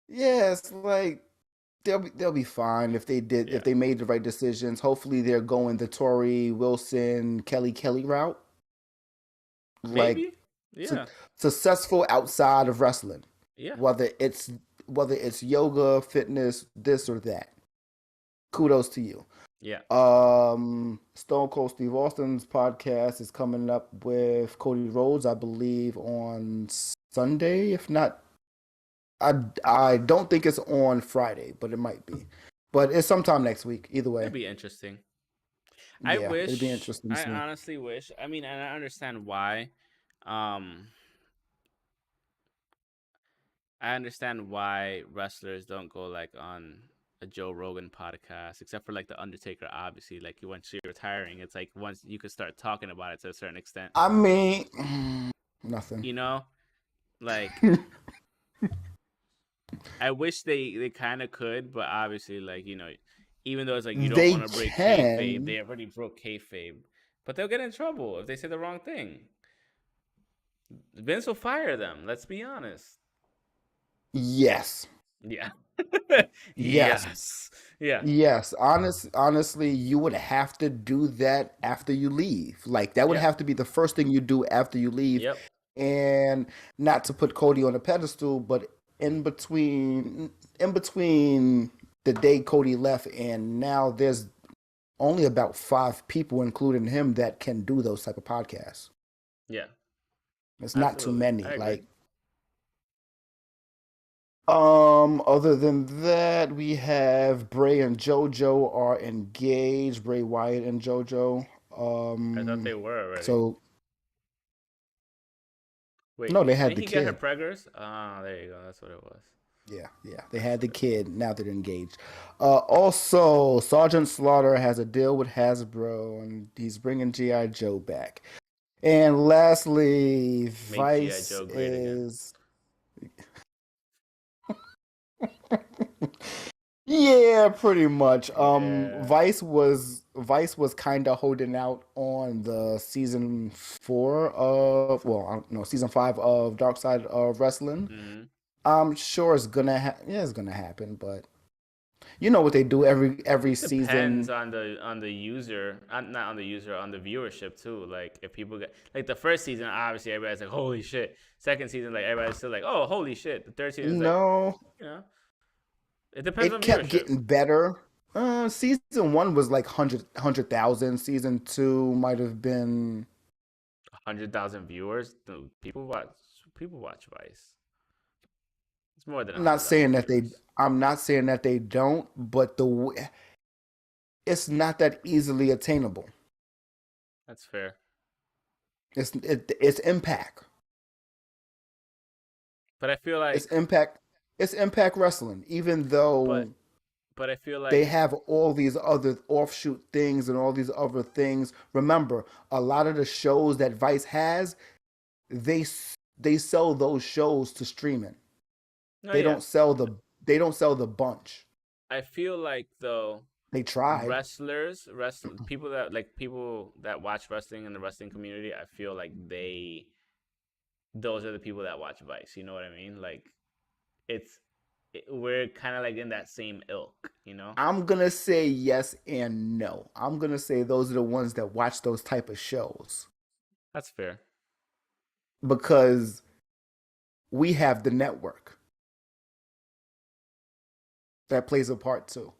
yeah, it's like they'll be fine if Yeah. they made the right decisions. Hopefully, they're going the Tori Wilson Kelly route, like Maybe. su- Yeah. successful outside of wrestling, Yeah. whether it's whether it's yoga, fitness, this or that. Kudos to you. Yeah. Stone Cold Steve Austin's podcast is coming up with Cody Rhodes, I believe, on Sunday. If not, I don't think it's on Friday, but it might be. But it's sometime next week. Either It'd way, be interesting. I yeah, it'd be wish. interesting to I see. honestly wish. I mean, and I understand why. Um, I understand why wrestlers don't go like on a Joe Rogan podcast, except for like the Undertaker. Obviously, like once you're retiring, it's like once you could start talking about it to a certain extent. I mean, nothing. You know, like I wish they kind of could, but obviously, like even though it's like you don't They want to break kayfabe, can, they already broke kayfabe, but they'll get in trouble if they say the wrong thing. Vince will fire them. Let's be honest. yes, Yeah. yes, Yes. Yeah. yes. Honestly, you would have to do that after you leave. Like that would Yep. have to be the first thing you do after you leave, Yep. and not to put Cody on a pedestal, but in between, in between the day Cody left and now, there's only about five people, including him, that can do those type of podcasts. Yeah. It's not too Absolutely. many. I agree. Like, other than that, we have Bray and JoJo are engaged. Bray Wyatt and JoJo. I thought they were already. So Wait, no, they had didn't the he get her kid. preggers? Ah, there you go. That's what it was. Yeah, yeah, they That's had the what it was. kid. Now they're engaged. Also, Sergeant Slaughter has a deal with Hasbro, and he's bringing GI Joe back. And lastly, Make GI Vice Joe great again. is yeah, pretty much. Yeah. Vice was kind of holding out on the season 4 of, well, I don't know, season 5 of Dark Side of Wrestling. Mm-hmm. I'm sure yeah, it's gonna happen, but you know what they do every Depends season. on the user, not on the user, on the viewership too. Like if people get like the first season, obviously everybody's like, "Holy shit!" Second season, like everybody's still like, "Oh, holy shit!" The third season is like, No, you know, it depends it on kept viewership. getting better. Season 1 was like 100,000. Season 2 might have been. 100,000 viewers. People watch Vice. It's more than I'm not 100,000 saying that they. viewers. I'm not saying that they don't, but it's not that easily attainable. That's fair. It's Impact. But I feel It's like, Impact. It's Impact Wrestling. Even but though but I feel they like have all these other offshoot things and all these other things. Remember, a lot of the shows that Vice has, they they sell those shows to streaming. no, They yeah. don't sell the they don't sell the bunch. I feel like though They tried. people that watch wrestling in the wrestling community, I feel like those are the people that watch Vice. You know what I mean? Like it's we're kind of like in that same ilk. You know? I'm gonna say yes and no. I'm gonna say those are the ones that watch those type of shows That's fair. because we have the network. that plays a part too.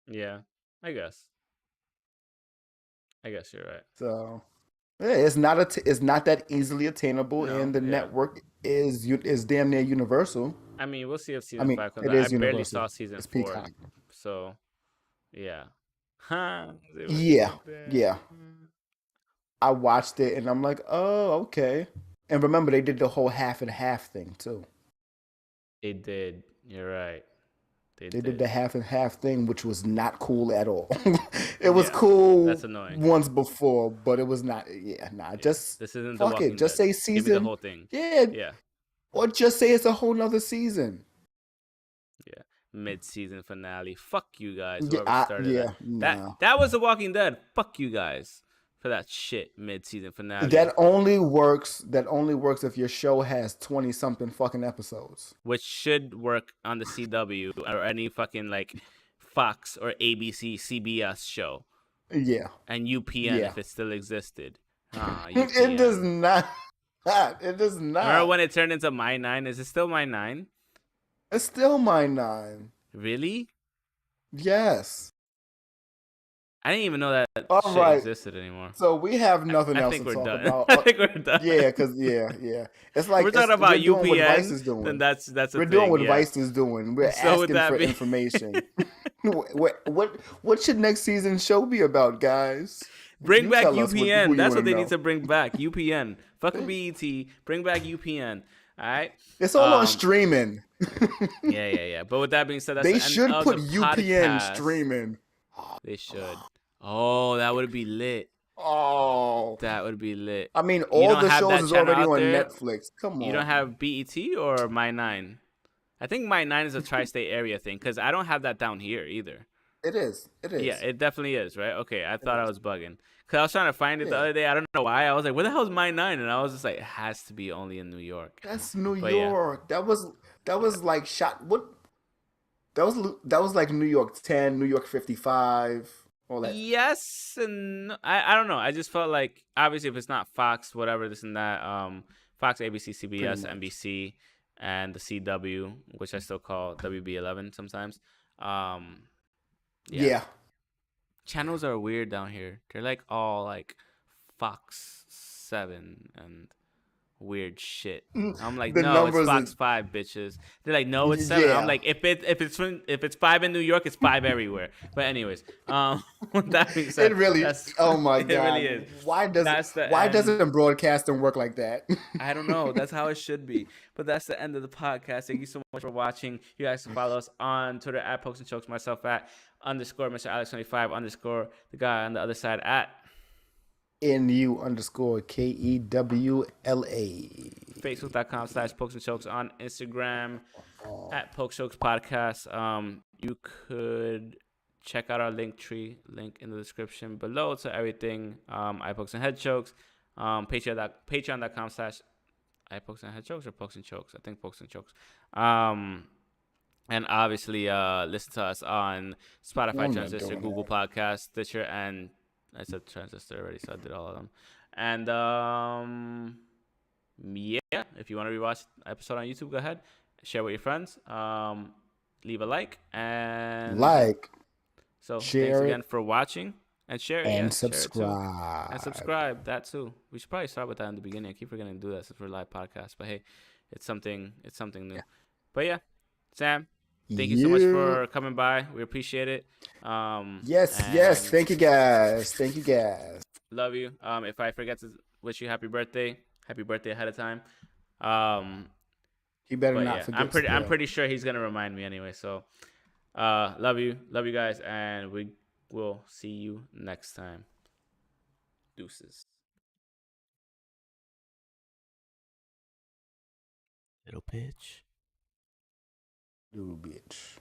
Yeah, I guess. I guess you're right. So yeah, it's not that easily attainable, No, and the yeah. network is damn near universal. I mean, we'll see if I season mean, 5 comes it out. I is barely universal. saw season It's 4, Peacock. so yeah. Huh? It was Yeah, so bad. yeah. I watched it and I'm like, oh, okay. And remember, they did the whole half and half thing too. They did. You're right. They They did did. the half and half thing, which was not cool at all. It was Yeah, cool that's annoying. once before, but it was not. Yeah, nah. Yeah, Just this isn't The fuck it. Walking Just Dead. say Give me the season. whole thing. Yeah, Yeah, or just say it's a whole nother season. yeah. Mid-season finale. Fuck you guys. Yeah, Whoever started that. That nah. that was The Walking Dead. Fuck you guys for that shit mid-season That finale, only works. That only works if your show has 20 something fucking episodes. which should work on the CW or any fucking like Fox or ABC, CBS show, Yeah, and UPN yeah. if it still existed. Ah, It does UPN. not. It does Remember not. when it turned into My Nine? Is it still My Nine? It's still my nine. Really? Yes. I didn't even know that All shit right. existed anymore. So we have nothing I else to think we're talk done. about. I think we're done. Yeah, cause yeah. It's If we're like talking we're about doing what Vice UPN, is then doing. that's a We're doing thing. what Yeah. Vice is doing. We're So with asking that for being, information. What should next season show be about, guys? bring You back tell us who UPN. you That's want what to they need know. to bring back. UPN. Fuck BET. Bring back UPN. All right. It's all on Um. streaming. Yeah. But with that being said, that's They the end should of put the UPN podcast. streaming. They should. Oh, that would be lit. Oh, That would be lit. I mean, You all don't the have shows that is channel already out on there. Netflix. Come You don't on. have BET or My Nine. I think My Nine is a tri-state area thing because I don't have that down here either. It is. It Yeah, is. it definitely is, right? Okay, I It thought I is. was bugging because I was trying to find it the Yeah. other day. I don't know why. I was like, "Where the hell is My Nine?" And I was just like, "It has to be only in New York." That's New But yeah, York. That yeah. was like shot. What? That was like New York 10, New York 55, all that. Yes and no. I don't know. I just felt like obviously if it's not Fox, whatever this and that, Fox, ABC, Pretty CBS, much. NBC, and the CW, which I still call WB11 sometimes. Um, yeah, Yeah. channels are weird down here. They're like all like Fox 7 and weird shit. I'm like, The no, it's numbers Fox are 5, bitches. They're like, no, it's 7. I'm yeah. like, if it's 5 in New York, it's 5 everywhere. But anyways, with that being It said, really. that's Oh my it. Really God. is. Why That's the end. doesn't broadcasting work like that? I don't know. That's how it should be. But that's the end of the podcast. Thank you so much for watching. You guys can follow us on Twitter at Pokes and Chokes, myself at underscore Mr. Alex 25 underscore the guy on the other side at NU_KEWLA. Facebook.com/Pokes and Chokes, on Instagram at Poke Chokes Podcast. You could check out our link tree, link in the description below to everything. I Pokes and Head Chokes. Patreon.com/ I Pokes and Head Chokes or Pokes and Chokes. I think Pokes and Chokes. And obviously listen to us on Spotify, I'm not Transistor, doing Google that. Podcast, Stitcher, and I said Transistor already, so I did all of them. And yeah, if you want to rewatch the episode on YouTube, go ahead, share with your friends, leave a like, and yeah. Like, So thanks share again it, for watching and share it. and Yeah, share it too. subscribe. And subscribe, that too. We should probably start with that in the beginning. I keep forgetting to do that since we're live podcast. But hey, it's something new. Yeah. But yeah, Sam, thank you so much for coming by. We appreciate it. Yes. And Thank you guys. Thank you guys. love you. If I forget to wish you happy birthday ahead of time. You better But not yeah, forget. I'm pretty sure he's gonna remind me anyway. So, love you guys, and we will see you next time. Deuces. Little bitch. You bitch.